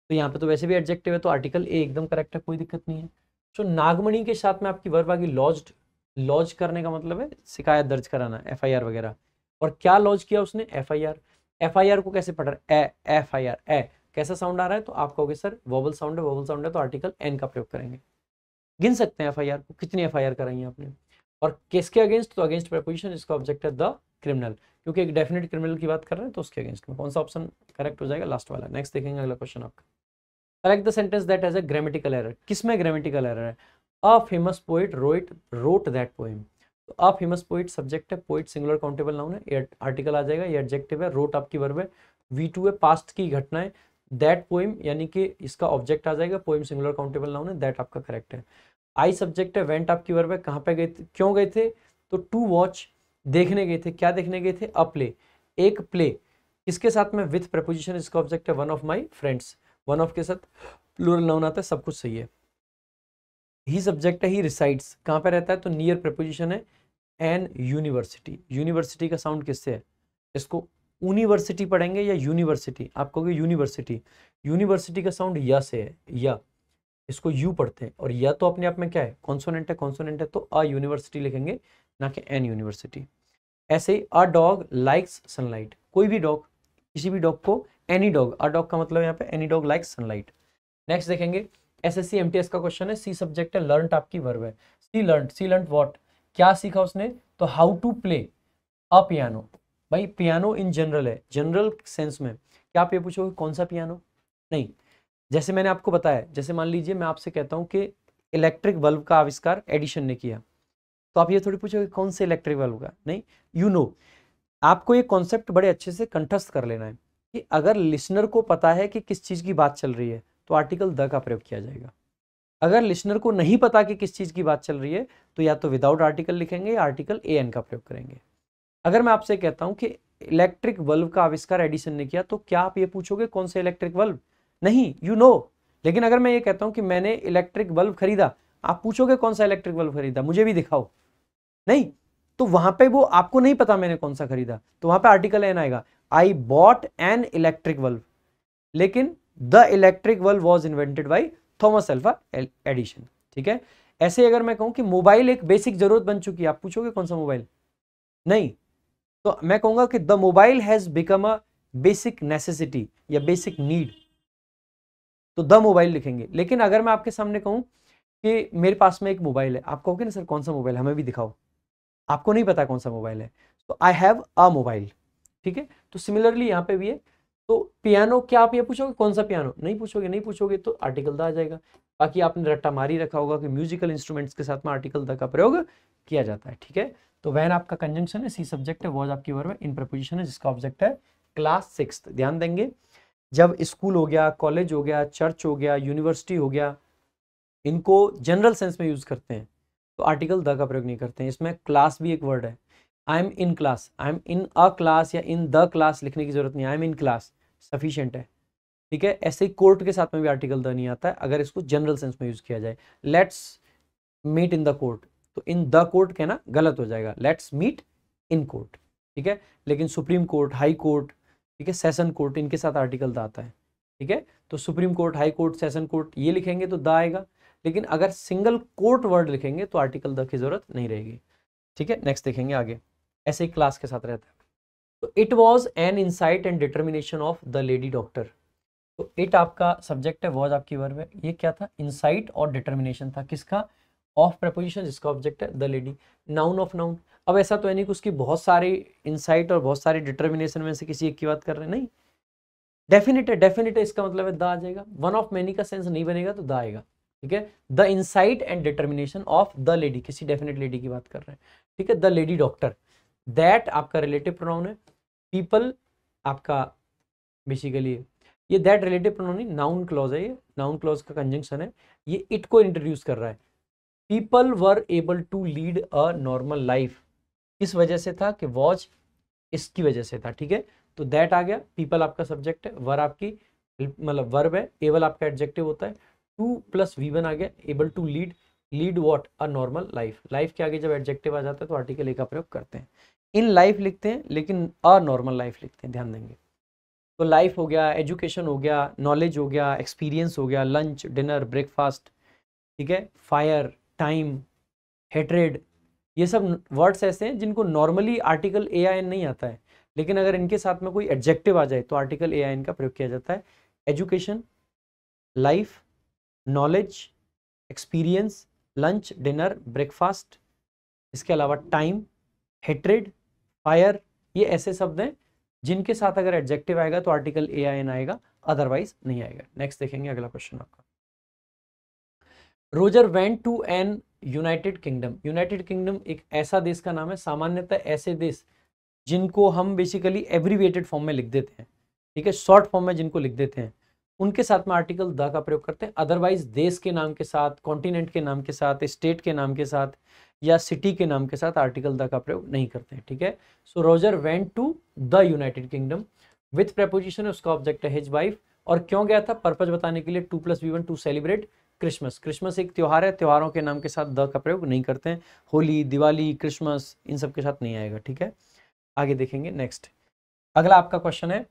तो यहाँ पे तो वैसे भी एडजेक्टिव है तो आर्टिकल ए एकदम करेक्ट है, कोई दिक्कत नहीं है। तो नागमणि के साथ में आपकी वर्ब आ गई लॉज्ड। लॉज करने का मतलब है शिकायत दर्ज कराना, एफआईआर वगैरह। और क्या लॉज किया उसने? एफआईआर। एफआईआर को कैसे पढ़ रहा है? एफआईआर, ए कैसा साउंड आ रहा है? तो आप कहोगे सर वोवल साउंड है, वोवल साउंड है तो आर्टिकल एन का प्रयोग करेंगे। गिन सकते हैं एफआईआर को, कितनी एफआईआर कराई है आपने। और किसके अगेंस्ट? तो अगेंस्ट प्रेपोजिशन, इसका ऑब्जेक्ट है द क्रिमिनल, क्योंकि एक डेफिनेट क्रिमिनल की बात कर रहे हैं तो उसके अगेंस्ट में। कौन सा ऑप्शन करेक्ट हो जाएगा? लास्ट वाला। नेक्स्ट देखेंगे अगला क्वेश्चन आपका। Correct the sentence that has a grammatical error. किसमें ग्रामेटिकल एरर है? A famous poet wrote that poem. तो अ फेमस पोएट सब्जेक्ट है, पोएट सिंगुलर काउंटेबल नाउन है, ये आर्टिकल आ जाएगा, ये एडजेक्टिव है, रोट आपकी वर्ब है, V2 है पास्ट की घटना है, दैट पोएम यानी कि इसका ऑब्जेक्ट आ जाएगा, पोएम सिंगुलर काउंटेबल नाउन है, दैट आपका करेक्ट है। आई सब्जेक्ट है, वेंट आपकी वर्ब है, कहाँ पे गए थे, क्यों गए थे? तो टू वॉच, देखने गए थे। क्या देखने गए थे? अ प्ले, एक प्ले। किसके साथ में? विथ प्रपोजिशन, इसका ऑब्जेक्ट है one of my friends. One of के साथ प्लूरल नाउन आता है, सब कुछ सही है। ही सब्जेक्ट है, ही रिसाइड्स, कहाँ पे रहता है? तो नियर प्रपोजिशन है, एन यूनिवर्सिटी। यूनिवर्सिटी का साउंड किससे है? इसको यूनिवर्सिटी पढ़ेंगे या यूनिवर्सिटी? आप कहोगे यूनिवर्सिटी। यूनिवर्सिटी का साउंड या से है, या, इसको यू पढ़ते हैं, और या तो अपने आप में क्या है? कॉन्सोनेंट है, कॉन्सोनेंट है तो अ यूनिवर्सिटी लिखेंगे, ना कि एन यूनिवर्सिटी। ऐसे ही अ डॉग लाइक्स सनलाइट, कोई भी डॉग, किसी भी डॉग को एनी डॉग, अ डॉग का मतलब यहाँ पे any dog likes sunlight. Next देखेंगे एसएससी एमटीएस का क्वेश्चन है, सी सब्जेक्ट है, लर्नड आपकी वर्ब है, सी लर्नड व्हाट, क्या सीखा उसने? तो how to play a piano. भाई पियानो इन जनरल है, जनरल सेंस में। क्या आप ये पूछोगे कौन सा पियानो? नहीं। जैसे मैंने आपको बताया, जैसे मान लीजिए मैं आपसे कहता हूं कि इलेक्ट्रिक बल्ब का आविष्कार एडिशन ने किया, तो आप ये थोड़ी पूछोगे कौन से इलेक्ट्रिक बल्ब का, नहीं, यू नो। आपको ये कॉन्सेप्ट बड़े अच्छे से कंठस्थ कर लेना है कि अगर लिसनर को पता है कि किस चीज की बात चल रही है तो आर्टिकल द का प्रयोग किया जाएगा। अगर लिसनर को नहीं पता कि किस चीज की बात चल रही है तो या तो विदाउट आर्टिकल लिखेंगे या आर्टिकल ए एन का प्रयोग करेंगे। अगर मैं आपसे कहता हूं कि इलेक्ट्रिक बल्ब का आविष्कार एडिसन ने किया, तो क्या आप ये पूछोगे कौन से इलेक्ट्रिक बल्ब? नहीं, यू नो। लेकिन अगर मैं ये कहता हूं कि मैंने इलेक्ट्रिक बल्ब खरीदा, आप पूछोगे कौन सा इलेक्ट्रिक बल्ब खरीदा, मुझे भी दिखाओ। नहीं, तो वहां पे वो आपको नहीं पता मैंने कौन सा खरीदा, तो वहां पे आर्टिकल एन आएगा, I bought an electric bulb. लेकिन the electric bulb was invented by Thomas Alva Edison. ठीक है। ऐसे अगर मैं कहूं कि मोबाइल एक बेसिक जरूरत बन चुकी है, आप पूछोगे कौन सा मोबाइल? नहीं, तो मैं कहूंगा कि the mobile has become a basic necessity या बेसिक नीड, तो द मोबाइल लिखेंगे। लेकिन अगर मैं आपके सामने कहूं कि मेरे पास में एक मोबाइल है, आप कहोगे ना सर कौन सा मोबाइल, हमें भी दिखाओ। आपको नहीं पता कौन सा मोबाइल है, तो आई हैव अ मोबाइल। ठीक है। तो सिमिलरली यहां पे भी है, तो पियानो, क्या आप ये पूछोगे कौन सा पियानो, नहीं पूछोगे, नहीं पूछोगे तो आर्टिकल द आ जाएगा। बाकी आपने रट्टा मारी रखा होगा कि म्यूजिकल इंस्ट्रूमेंट्स के साथ में आर्टिकल द का प्रयोग किया जाता है, ठीक है। तो वैन आपका कंजंक्शन है, सी सब्जेक्ट है, वॉज आपकी वर्ब है, इन प्रपोजिशन है जिसका ऑब्जेक्ट है क्लास 6। ध्यान देंगे, जब स्कूल हो गया, कॉलेज हो गया, चर्च हो गया, यूनिवर्सिटी हो गया, इनको जनरल सेंस में यूज करते हैं तो आर्टिकल द का प्रयोग नहीं करते हैं। इसमें क्लास भी एक वर्ड है, I M in class, I am in a class या इन द क्लास लिखने की जरूरत नहीं है, I M in class sufficient है, ठीक है। ऐसे ही कोर्ट के साथ में भी आर्टिकल द नहीं आता है अगर इसको जनरल सेंस में यूज किया जाए। Let's meet in the court, तो इन द कोर्ट कहना गलत हो जाएगा, लेट्स मीट इन कोर्ट, ठीक है। लेकिन सुप्रीम कोर्ट, हाई कोर्ट, ठीक है, सेशन कोर्ट, इनके साथ आर्टिकल द आता है, ठीक है। तो supreme court, high court, session court ये लिखेंगे तो द आएगा, लेकिन अगर सिंगल कोर्ट वर्ड लिखेंगे तो आर्टिकल द की जरूरत नहीं रहेगी, ठीक है। नेक्स्ट देखेंगे आगे, ऐसे ही क्लास के साथ रहता है। तो it was an insight and determination of the lady doctor, तो इट आपका सब्जेक्ट है, वॉज आपकी वर्ब है, ये क्या था, इंसाइट और डिटर्मिनेशन था, किसका, ऑफ प्रपोजिशन जिसका ऑब्जेक्ट है the lady, noun of noun. अब ऐसा तो है नहीं कि उसकी बहुत सारी इंसाइट और बहुत सारी डिटर्मिनेशन में से किसी एक की बात कर रहे हैं, नहीं, डेफिनेट है, डेफिनेट है, इसका मतलब है द आ जाएगा, वन ऑफ मेनी का सेंस नहीं बनेगा तो द आएगा, ठीक है। The insight and determination of the lady, किसी डेफिनेट लेडी की बात कर रहे हैं, ठीक है, द लेडी डॉक्टर। दैट आपका रिलेटिव प्रोनाउन है, पीपल आपका बेसिकली ये दैट रिलेटिव प्रोनाउन नहीं, नाउन क्लॉज है, ये नाउन क्लॉज का कंजंक्शन है, ये इट को इंट्रोड्यूस कर रहा है। People were able to lead a normal life, किस वजह से था, कि वॉज इसकी वजह से था, ठीक है। तो दैट आ गया, पीपल आपका सब्जेक्ट है, वर आपकी मतलब वर्ब है, एबल आपका एडजेक्टिव होता है, टू प्लस V1 आ गया, able to lead, lead what, a normal life, life के आगे जब एडजेक्टिव आ जाता है तो आर्टिकल ए का प्रयोग करते हैं। इन लाइफ लिखते हैं लेकिन अ नॉर्मल लाइफ लिखते हैं, ध्यान देंगे। तो लाइफ हो गया, एजुकेशन हो गया, नॉलेज हो गया, एक्सपीरियंस हो गया, लंच, डिनर, ब्रेकफास्ट, ठीक है, फायर, टाइम, हेट्रेड, ये सब वर्ड्स ऐसे हैं जिनको नॉर्मली आर्टिकल ए आई एन नहीं आता है, लेकिन अगर इनके साथ में कोई एडजेक्टिव आ जाए तो आर्टिकल ए आई एन का प्रयोग किया जाता है। Education, life, knowledge, experience, lunch, dinner, breakfast, इसके अलावा टाइम, हेट्रेड, फायर, ये ऐसे शब्द हैं जिनके साथ अगर एडजेक्टिव आएगा तो आर्टिकल ए आई एन आएगा, अदरवाइज नहीं आएगा। नेक्स्ट देखेंगे अगला क्वेश्चन आपका, Roger went to an United Kingdom, United Kingdom एक ऐसा देश का नाम है, सामान्यतः ऐसे देश जिनको हम बेसिकली एब्रीविएटेड फॉर्म में लिख देते हैं, ठीक है, शॉर्ट फॉर्म में जिनको लिख देते हैं उनके साथ में आर्टिकल द का प्रयोग करते हैं, अदरवाइज देश के नाम के साथ, कॉन्टिनेंट के नाम के साथ, स्टेट के नाम के साथ या सिटी के नाम के साथ आर्टिकल द का प्रयोग नहीं करते हैं, ठीक है। So Roger went to the United Kingdom with preposition है, उसका ऑब्जेक्ट है हिज वाइफ, और क्यों गया था, पर्पज बताने के लिए, 2+V1 to celebrate Christmas, Christmas एक त्योहार है, त्योहारों के नाम के साथ द का प्रयोग नहीं करते हैं, होली, दिवाली, क्रिसमस इन सब के साथ नहीं आएगा, ठीक है। आगे देखेंगे नेक्स्ट, अगला आपका क्वेश्चन है,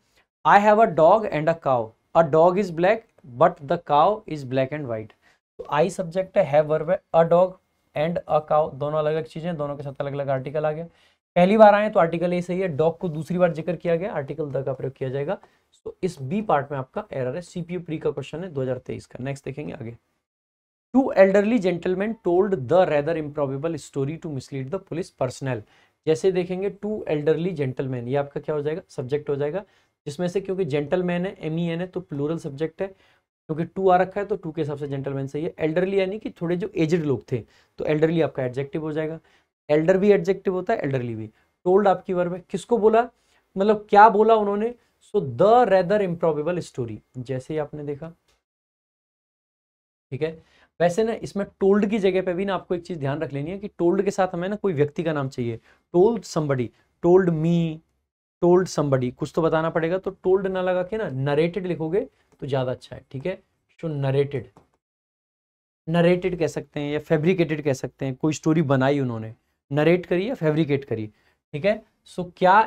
I have a dog and a cow, a dog is black but the cow is black and white. तो आई सब्जेक्ट है, हैव वर्ब है, a dog and a cow दोनों अलग अलग चीजें, दोनों के साथ अलग अलग आर्टिकल आ गया, पहली बार आए तो आर्टिकल ए सही है, डॉग को दूसरी बार जिक्र किया गया, आर्टिकल द का प्रयोग किया जाएगा। तो इस बी पार्ट में आपका एरर है, सीपीयू प्री का क्वेश्चन है 2023 का। नेक्स्ट देखेंगे आगे, two elderly gentleman told the rather improbable story to mislead the police personnel, जैसे देखेंगे टू एल्डरली जेंटलमैन, ये आपका क्या हो जाएगा, सब्जेक्ट हो जाएगा, जिसमें से क्योंकि जेंटलमैन है, MEN है, तो प्लूरल सब्जेक्ट है, क्योंकि टू आ रखा है तो टू के हिसाब से जेंटलमैन सही है। एल्डरली यानी कि थोड़े जो एजड लोग थे, तो एल्डरली आपका एडजेक्टिव हो जाएगा, एल्डर भी एडजेक्टिव होता है, एल्डरली भी। टोल्ड आपकी वर्ब है, किसको बोला, मतलब क्या बोला उन्होंने, so the rather improbable story, जैसे ही आपने देखा, ठीक है। वैसे ना इसमें टोल्ड की जगह पे भी ना आपको एक चीज ध्यान रख लेनी है कि टोल्ड के साथ हमें ना कोई व्यक्ति का नाम चाहिए, told somebody, told me, told somebody, कुछ तो बताना पड़ेगा, तो टोल्ड ना लगा के ना नरेटेड लिखोगे तो ज्यादा अच्छा है, ठीक है। सो नरेटेड, नरेटेड कह सकते हैं या फैब्रिकेटेड कह सकते हैं, कोई स्टोरी बनाई उन्होंने, नरेट करी या फैब्रिकेट करी, ठीक है। सो क्या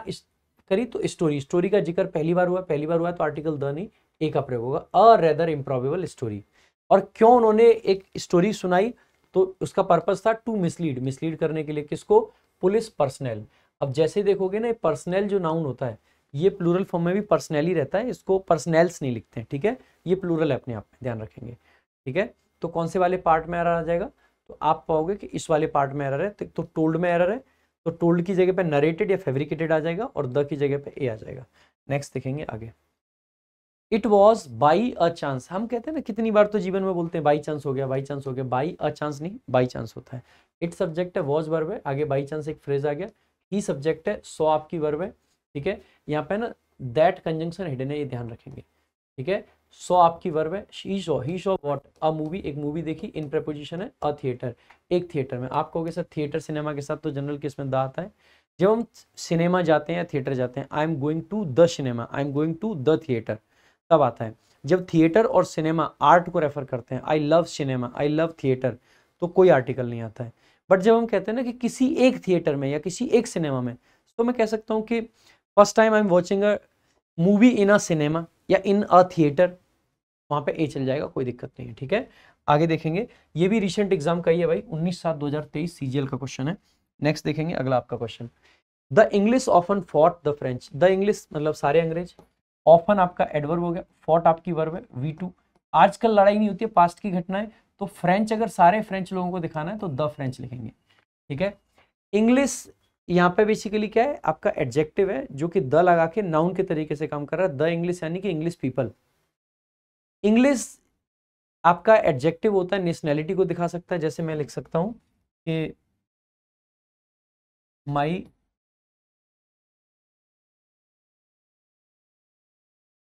करी, तो स्टोरी, स्टोरी का जिक्र पहली बार हुआ, पहली बार हुआ तो आर्टिकल द नहीं, ए का प्रयोग होगा, अ रेदर इम्प्रोबेबल स्टोरी। और क्यों उन्होंने एक स्टोरी सुनाई, तो उसका पर्पस था टू मिसलीड, मिसलीड करने के लिए, किसको, पुलिस पर्सनल। अब जैसे देखोगे ना, पर्सनल जो नाउन होता है ये प्लूरल फॉर्म में भी पर्सनल ही रहता है, इसको पर्सनल्स नहीं लिखते हैं, ठीक है, ये प्लूरल है, अपने आप में ध्यान रखेंगे, ठीक है। तो कौन से वाले पार्ट में एरर आ जाएगा, तो आप पाओगे कि इस वाले पार्ट में एरर है, तो टोल्ड में एरर है, तो टोल्ड की जगह पे नरेटेड या फैब्रिकेटेड आ जाएगा और द की जगह पे ए आ जाएगा। नेक्स्ट देखेंगे आगे, it was by a chance. हम कहते हैं ना कितनी बार तो जीवन में बोलते हैं बाई चांस हो गया, बाई चांस हो गया। बाई अ चांस नहीं, बाई चांस होता है। इट सब्जेक्ट है, वॉज वर्ब है, आगे बाई चांस एक फ्रेज आ गया। ही सब्जेक्ट है, सो आपकी वर्ब है, ठीक है। यहाँ पे ना दैट कंजंक्शन हिडन है, ये ध्यान रखेंगे, ठीक है। सो आपकी वर्ब है। ही शो व्हाट अ मूवी, एक मूवी देखी। इन प्रपोजिशन है अ थिएटर, एक थिएटर में। आप कहोगे सर थिएटर सिनेमा के साथ तो जनरल केस में द आता है। जब हम सिनेमा जाते हैं या थिएटर जाते हैं, I am going to the cinema, I am going to the theatre, तब आता है। जब थिएटर और सिनेमा आर्ट को रेफर करते हैं, I love cinema, I love theatre, तो कोई आर्टिकल नहीं आता है। बट जब हम कहते हैं ना कि किसी एक थिएटर में या किसी एक सिनेमा में, तो मैं कह सकता हूँ कि first time I am watching a movie in a cinema या इन अ थिएटर, वहां पे ए चल जाएगा, कोई दिक्कत नहीं है, ठीक है। आगे देखेंगे, ये भी रिसेंट एग्जाम का ही है भाई, 19/7/2023 सीजीएल का क्वेश्चन है। नेक्स्ट देखेंगे अगला आपका question. The English often fought the French. The English मतलब सारे अंग्रेज, ऑफन आपका एडवर्ब हो गया, फॉट आपकी वर्ब है V2। आजकल लड़ाई नहीं होती है, पास्ट की घटना है। तो फ्रेंच, अगर सारे फ्रेंच लोगों को दिखाना है तो द फ्रेंच लिखेंगे, ठीक है। इंग्लिश यहाँ पे बेसिकली क्या है, आपका एडजेक्टिव है जो कि द लगा के नाउन के तरीके से काम कर रहा है। द इंग्लिश यानी कि इंग्लिश पीपल। इंग्लिश आपका एडजेक्टिव होता है, नेशनैलिटी को दिखा सकता है। जैसे मैं लिख सकता हूं कि माई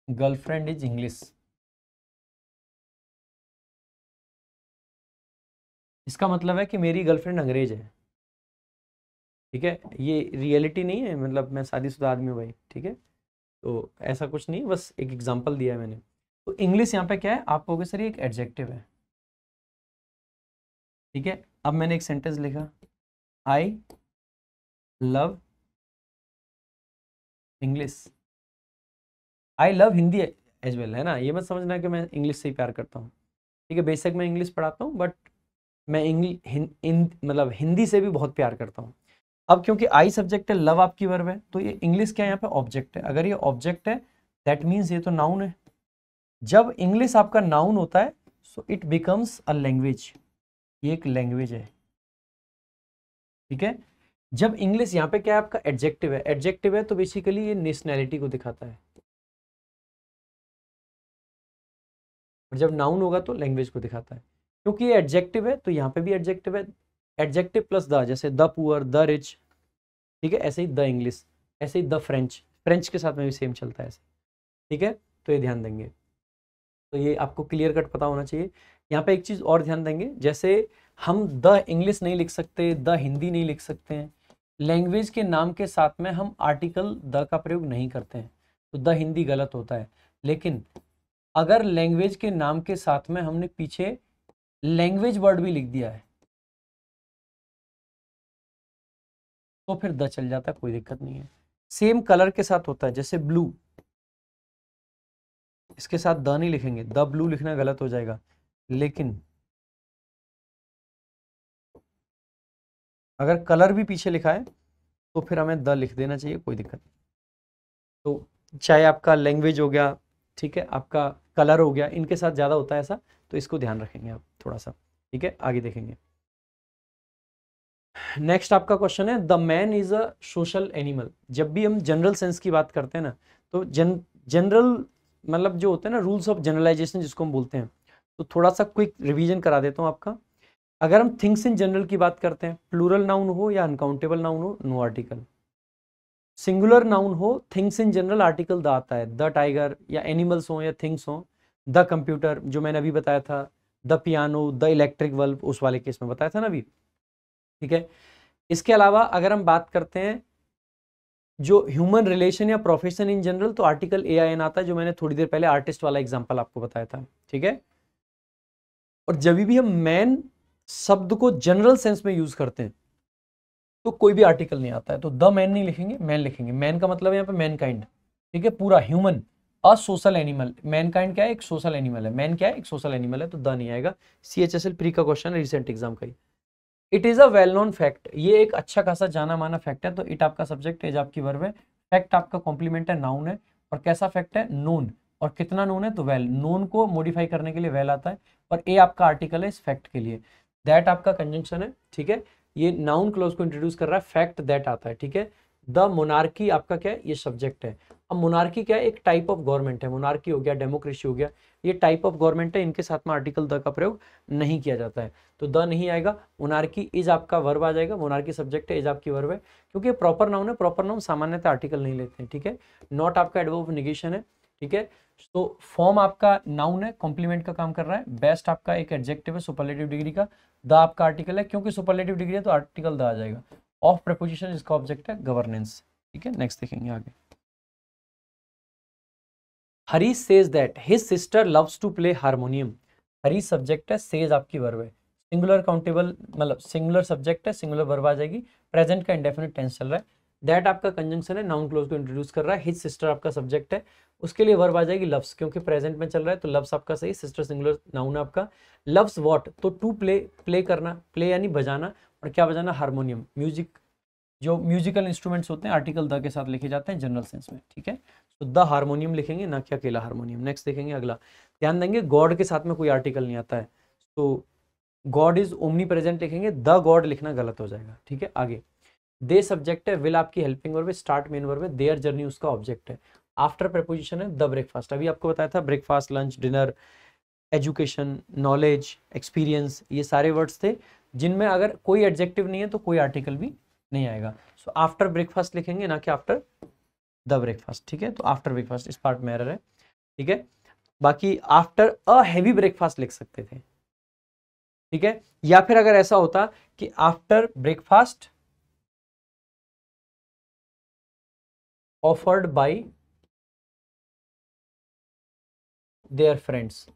गर्लफ्रेंड इज इंग्लिश। इसका मतलब है कि मेरी गर्लफ्रेंड अंग्रेज है, ठीक है। ये रियलिटी नहीं है, मतलब मैं शादीशुदा आदमी हूँ भाई, ठीक है। तो ऐसा कुछ नहीं, बस एक एग्जांपल दिया है मैंने। तो इंग्लिश यहाँ पे क्या है, आप कहोगे सर ये एक एडजेक्टिव है, ठीक है। अब मैंने एक सेंटेंस लिखा, I love English, I love Hindi as well, है ना। ये मत समझना कि मैं इंग्लिश से ही प्यार करता हूँ, ठीक है। बेशक मैं इंग्लिश पढ़ाता हूँ, बट मैं मतलब हिंदी से भी बहुत प्यार करता हूँ। अब क्योंकि आई सब्जेक्ट है, लव आपकी वर्ब है, तो ये इंग्लिश क्या है यहाँ पे, ऑब्जेक्ट है। अगर ये ऑब्जेक्ट है, दैट मीन्स ये तो नाउन है। जब इंग्लिश आपका नाउन होता है, so it becomes a language, ये एक लैंग्वेज है, ठीक है। जब इंग्लिश यहाँ पे क्या है, आपका एडजेक्टिव है। एडजेक्टिव है तो बेसिकली ये नेशनैलिटी को दिखाता है, और जब नाउन होगा तो लैंग्वेज को दिखाता है। क्योंकि ये एडजेक्टिव है तो यहाँ पे भी एडजेक्टिव है। एडजेक्टिव प्लस द, जैसे द पुअर, द रिच, ठीक है। ऐसे ही द इंग्लिश, ऐसे ही द फ्रेंच, फ्रेंच के साथ में भी सेम चलता है ऐसे, ठीक है। तो ये ध्यान देंगे, तो ये आपको क्लियर कट पता होना चाहिए। यहाँ पे एक चीज़ और ध्यान देंगे, जैसे हम द इंग्लिश नहीं लिख सकते, द हिंदी नहीं लिख सकते हैं, लैंग्वेज के नाम के साथ में हम आर्टिकल द का प्रयोग नहीं करते हैं, तो द हिंदी गलत होता है। लेकिन अगर लैंग्वेज के नाम के साथ में हमने पीछे लैंग्वेज वर्ड भी लिख दिया है, तो फिर द चल जाता है, कोई दिक्कत नहीं है। सेम कलर के साथ होता है, जैसे ब्लू, इसके साथ द नहीं लिखेंगे, द ब्लू लिखना गलत हो जाएगा। लेकिन अगर कलर भी पीछे लिखा है तो फिर हमें द लिख देना चाहिए, कोई दिक्कत नहीं। तो चाहे आपका लैंग्वेज हो गया, ठीक है, आपका कलर हो गया, इनके साथ ज़्यादा होता है ऐसा, तो इसको ध्यान रखेंगे आप थोड़ा सा, ठीक है। आगे देखेंगे, नेक्स्ट आपका क्वेश्चन है, the man is a social animal. जब भी हम जनरल सेंस की बात करते हैं ना, तो जनरल मतलब जो होते हैं ना, रूल्स ऑफ जनरलाइजेशन जिसको हम बोलते हैं, तो थोड़ा सा क्विक रिवीजन करा देता हूँ आपका। अगर हम थिंग्स इन जनरल की बात करते हैं, प्लूरल नाउन हो या अनकाउंटेबल नाउन हो, नो आर्टिकल। सिंगुलर नाउन हो, things in general, article the आता है। द टाइगर, या एनिमल्स हो या थिंग्स हो। द कंप्यूटर, जो मैंने अभी बताया था। The piano, the electric bulb, उस वाले केस में बताया था ना अभी, ठीक है। इसके अलावा अगर हम बात करते हैं जो ह्यूमन रिलेशन या प्रोफेशन इन जनरल, तो आर्टिकल AIN आता है, जो मैंने थोड़ी देर पहले आर्टिस्ट वाला एग्जांपल आपको बताया था, ठीक है। और जब भी हम मैन शब्द को जनरल सेंस में यूज करते हैं तो कोई भी आर्टिकल नहीं आता है, तो द मैन नहीं लिखेंगे, मैन लिखेंगे। मैन का मतलब है यहाँ पे मैन काइंड, ठीक है, पूरा human. A social animal, man kind क्या है, एक सोशल एनिमल है। मैन क्या है, एक सोशल एनिमल है, तो द नहीं आएगा। CHSL प्री का क्वेश्चन है, रिसेंट एग्जाम का ही। It is a well known fact, ये एक अच्छा खासा जाना माना फैक्ट है। तो इट आपका सब्जेक्ट, एज आपकी वर्ब है, फैक्ट आपका कॉम्प्लीमेंट है, नाउन है। और कैसा फैक्ट है, नोन। और कितना नोन है, तो वेल। नोन को मॉडिफाई करने के लिए वेल आता है, और ए आपका आर्टिकल है इस फैक्ट के लिए। दैट आपका कंजंक्शन है, ठीक है। ये नाउन क्लॉज को इंट्रोड्यूस कर रहा है, फैक्ट दैट आता है, ठीक है। द मोनार्की आपका क्या है, ये सब्जेक्ट है। अब मोनार्की क्या है, एक टाइप ऑफ गवर्नमेंट है, मोनार्की हो गया, डेमोक्रेसी हो गया, ये टाइप ऑफ गवर्नमेंट है, इनके साथ में आर्टिकल द का प्रयोग नहीं किया जाता है, तो द नहीं आएगा। मोनार्की इज आपका वर्ब आ जाएगा, मोनार्की सब्जेक्ट है, इज आपकी वर्ब है, क्योंकि प्रॉपर नाउन है, प्रॉपर नाउन सामान्यतः आर्टिकल नहीं लेते हैं, ठीक है। नॉट आपका एडवर्ब ऑफ नेगेशन है, ठीक है। तो फॉर्म आपका नाउन है, कॉम्प्लीमेंट का काम कर रहा है, बेस्ट आपका एक एडजेक्टिव है सुपरलेटिव डिग्री का, द आपका आर्टिकल है, क्योंकि सुपरलेटिव डिग्री है तो आर्टिकल द आ जाएगा। ऑफ प्रीपोजिशन इसका ऑब्जेक्ट है गवर्नेंस, ठीक है। नेक्स्ट देखेंगे आगे। Harish says that his sister loves to play harmonium, Harish subject है, सेज आपकी वर्ब है, सिंगुलर काउंटेबल मतलब सिंगुलर सब्जेक्ट है, सिंगुलर वर्ब आ जाएगी, प्रेजेंट का इंडेफिनिट टेंस चल रहा है, दैट आपका कंजंक्शन है, नाउन क्लोज को इंट्रोड्यूस कर रहा है, हिज सिस्टर आपका सब्जेक्ट है, उसके लिए वर्ब आ जाएगी लव्स, क्योंकि प्रेजेंट में चल रहा है तो लव्स आपका सही, सिस्टर सिंगुलर नाउन आपका, लव्स व्हाट, तो टू प्ले, प्ले करना, प्ले यानी बजाना, और क्या बजाना, हारमोनियम, म्यूजिक, जो म्यूजिकल इंस्ट्रूमेंट्स होते हैं आर्टिकल द के साथ लिखे जाते हैं जनरल सेंस में, ठीक है। तो द हारमोनियम लिखेंगे, ना कि अकेला हारमोनियम। नेक्स्ट देखेंगे अगला, ध्यान देंगे गॉड के साथ में कोई आर्टिकल नहीं आता है, तो गॉड इज ओमनी प्रेजेंट लिखेंगे, द गॉड लिखना गलत हो जाएगा, ठीक है। आगे दे सब्जेक्ट है, विल आपकी हेल्पिंग वर्ब है, स्टार्ट मेन वर्ब है, देयर जर्नी उसका ऑब्जेक्ट है, आफ्टर प्रीपोजिशन है द ब्रेकफास्ट, अभी आपको बताया था breakfast, lunch, dinner, education, knowledge, experience, ये सारे वर्ड्स थे जिनमें अगर कोई एडजेक्टिव नहीं है तो कोई आर्टिकल भी नहीं आएगा। सो आफ्टर ब्रेकफास्ट लिखेंगे, ना कि आफ्टर द ब्रेकफास्ट, ठीक है। तो आफ्टर ब्रेकफास्ट इस पार्ट में एरर है, ठीक है। बाकी आफ्टर अ हैवी ब्रेकफास्ट लिख सकते थे, ठीक है, या फिर अगर ऐसा होता कि after breakfast offered by their friends,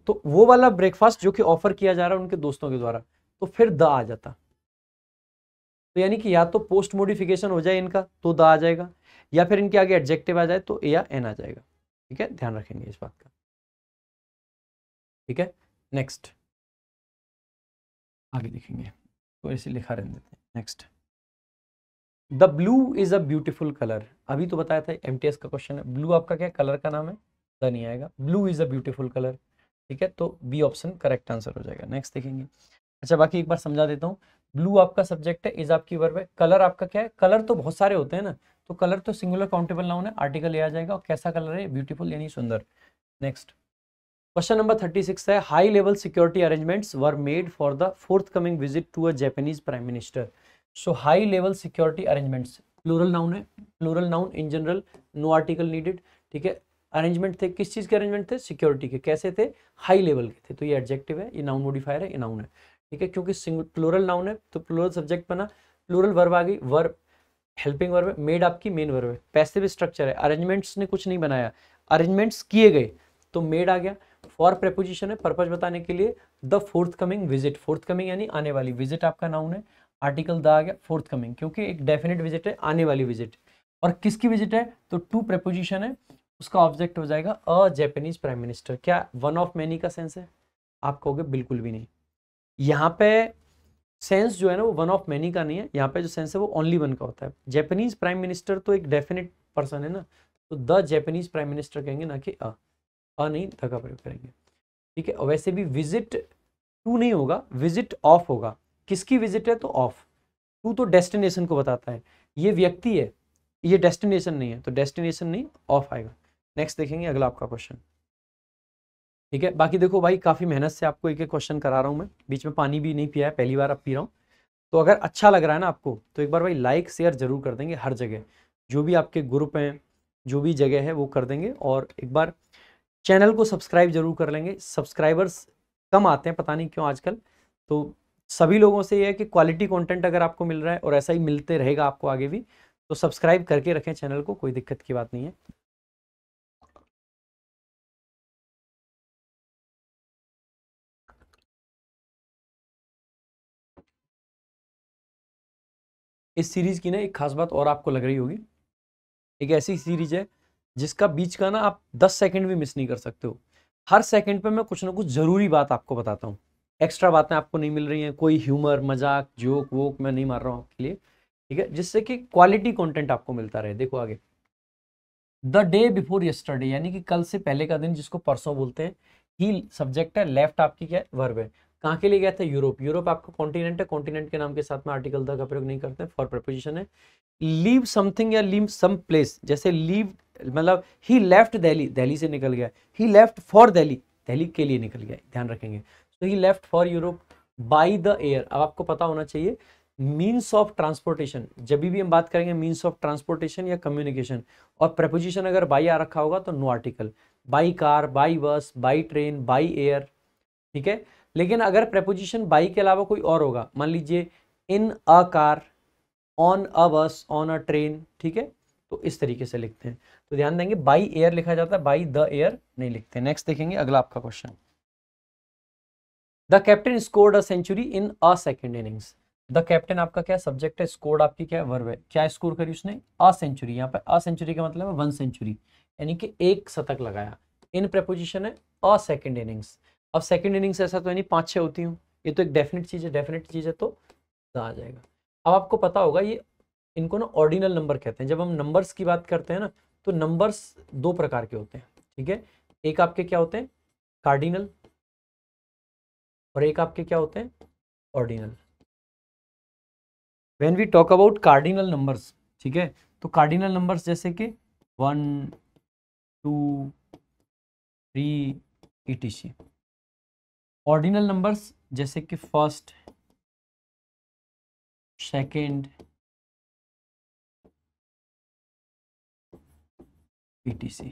तो वो वाला ब्रेकफास्ट जो कि ऑफर किया जा रहा है उनके दोस्तों के द्वारा, तो फिर द आ जाता। तो यानी कि या तो पोस्ट मॉडिफिकेशन हो जाए इनका तो द आ जाएगा, या फिर इनके आगे एडजेक्टिव आ जाए तो ए या एन आ जाएगा, ठीक है, ध्यान रखेंगे इस बात का, ठीक है। नेक्स्ट आगे लिखेंगे, तो ऐसे लिखा रहने देते हैं। Next, the blue is a beautiful colour, अभी तो बताया था एमटीएस का क्वेश्चन है, ब्लू आपका क्या कलर का नाम है, द नहीं आएगा, blue is a beautiful colour, ठीक है, तो बी ऑप्शन करेक्ट आंसर हो जाएगा। नेक्स्ट देखेंगे, अच्छा बाकी एक बार समझा देता हूँ, ब्लू आपका सब्जेक्ट है, इज आपकी वर्ब है, कलर आपका क्या है, कलर तो बहुत सारे होते हैं ना, तो कलर तो सिंगुलर काउंटेबल नाउन है, आर्टिकल ये आ जाएगा, और कैसा कलर है, ब्यूटीफुल यानी सुंदर। नेक्स्ट क्वेश्चन नंबर 36 है, high level security arrangements were made for the forthcoming visit to a Japanese prime minister. So high level security arrangements plural noun है, plural noun in general, no article needed, ठीक है। Arrangement थे, किस चीज के arrangement थे, security के, कैसे थे, हाई लेवल के थे, तो ये एडजेक्टिव है, ये नाउन मॉडिफायर है, ये नाउन है, ठीक है, क्योंकि प्लूरल नाउन है तो प्लूरल सब्जेक्ट बना, प्लूरल वर्ब आ गई, वर्ब हेल्पिंग वर्ब है, मेड आपकी मेन वर्ब है, पैसिव स्ट्रक्चर है, अरेंजमेंट्स ने कुछ नहीं बनाया, अरेंजमेंट्स किए गए तो मेड आ गया, फॉर प्रेपोजिशन है, पर्पज बताने के लिए, the forthcoming visit, fourth coming यानी आने वाली, विजिट आपका नाउन है, आर्टिकल द आ गया, फोर्थ कमिंग क्योंकि एक डेफिनेट विजिट है, आने वाली विजिट, और किसकी विजिट है, तो टू प्रेपोजिशन है, उसका ऑब्जेक्ट हो जाएगा अ जापानीज प्राइम मिनिस्टर। क्या वन ऑफ मैनी का सेंस है, आप कहोगे बिल्कुल भी नहीं, यहाँ पे सेंस जो है ना वो वन ऑफ मैनी का नहीं है, यहाँ पे जो सेंस है वो ओनली वन का होता है, जापानीज प्राइम मिनिस्टर तो एक डेफिनेट पर्सन है ना, तो द जापानीज प्राइम मिनिस्टर कहेंगे, ना कि अ नहीं द का प्रयोग करेंगे, ठीक है। और वैसे भी विजिट टू नहीं होगा, विजिट ऑफ होगा, किसकी विजिट है तो ऑफ, टू तो डेस्टिनेशन को बताता है, ये व्यक्ति है, ये डेस्टिनेशन नहीं है, तो डेस्टिनेशन नहीं, ऑफ आएगा। नेक्स्ट देखेंगे अगला आपका क्वेश्चन, ठीक है। बाकी देखो भाई काफी मेहनत से आपको एक एक क्वेश्चन करा रहा हूँ मैं, बीच में पानी भी नहीं पिया है, पहली बार अब पी रहा हूँ, तो अगर अच्छा लग रहा है ना आपको तो एक बार भाई लाइक शेयर जरूर कर देंगे, हर जगह जो भी आपके ग्रुप हैं, जो भी जगह है वो कर देंगे, और एक बार चैनल को सब्सक्राइब जरूर कर लेंगे, सब्सक्राइबर्स कम आते हैं पता नहीं क्यों आजकल, तो सभी लोगों से ये है कि क्वालिटी कंटेंट अगर आपको मिल रहा है और ऐसा ही मिलते रहेगा आपको आगे भी, तो सब्सक्राइब करके रखें चैनल को, कोई दिक्कत की बात नहीं है। इस सीरीज की ना एक खास बात और आपको लग रही होगी, एक ऐसी सीरीज है जिसका बीच का ना आप 10 सेकंड भी मिस नहीं कर सकते हो, हर सेकंड पे मैं कुछ ना कुछ जरूरी बात आपको बताता हूँ, एक्स्ट्रा बातें आपको नहीं मिल रही हैं, कोई ह्यूमर मजाक जोक वोक मैं नहीं मार रहा हूँ आपके लिए, ठीक है, जिससे कि क्वालिटी कंटेंट आपको मिलता रहे। देखो आगे, द डे बिफोर यस्टरडे यानी कि कल से पहले का दिन, जिसको परसों बोलते हैं, ही सब्जेक्ट है, लेफ्ट आपकी क्या है, वर्ब है, कहाँ के लिए गया था, यूरोप, यूरोप आपका कॉन्टिनेंट है, कॉन्टिनेंट के नाम के साथ में आर्टिकल द का प्रयोग नहीं करते, फॉर प्रीपोजिशन है, लीव समथिंग या लीव सम प्लेस, जैसे लीव मतलब ही लेफ्ट दिल्ली, दिल्ली से निकल गया, he left for Delhi, Delhi के लिए निकल गया, ध्यान रखेंगे। तो he left for Europe by the air. अब आपको पता होना चाहिए मीन्स ऑफ ट्रांसपोर्टेशन, जब भी हम बात करेंगे मीन्स ऑफ ट्रांसपोर्टेशन या कम्युनिकेशन, और प्रपोजिशन अगर बाई आ रखा होगा तो no article, by car, by bus, by train, by air, ठीक है। लेकिन अगर प्रपोजिशन बाई के अलावा कोई और होगा, मान लीजिए इन अ कार, ऑन अ बस, ऑन अ ट्रेन, ठीक है, तो इस तरीके से लिखते हैं। तो ध्यान देंगे बाई एयर लिखा जाता है, बाई द एयर नहीं लिखते। नेक्स्ट देखेंगे अगला आपका question, the captain scored a century in a second innings. The captain आपका क्या सब्जेक्ट है, स्कोर्ड आपकी क्या वर्ब है, क्या स्कोर करी उसने, अ सेंचुरी। यहाँ पे अ सेंचुरी का मतलब है 1 सेंचुरी, यानी कि 1 शतक लगाया। इन प्रपोजिशन है अ सेकेंड इनिंग्स। अब सेकेंड इनिंग्स ऐसा तो यानी 5-6 होती हूँ, ये तो एक डेफिनेट चीज है, डेफिनेट चीज है तो आ जाएगा। अब आपको पता होगा ये इनको ना ऑर्डिनल नंबर कहते हैं। जब हम नंबर्स की बात करते हैं ना, तो नंबर्स 2 प्रकार के होते हैं, ठीक है। एक आपके क्या होते हैं, कार्डिनल, और एक आपके क्या होते हैं, ordinal. When we talk about cardinal numbers, ठीक है, तो कार्डिनल नंबर्स जैसे कि 1 2 3 etc। ऑर्डिनल नंबर्स जैसे कि फर्स्ट, सेकेंड etc,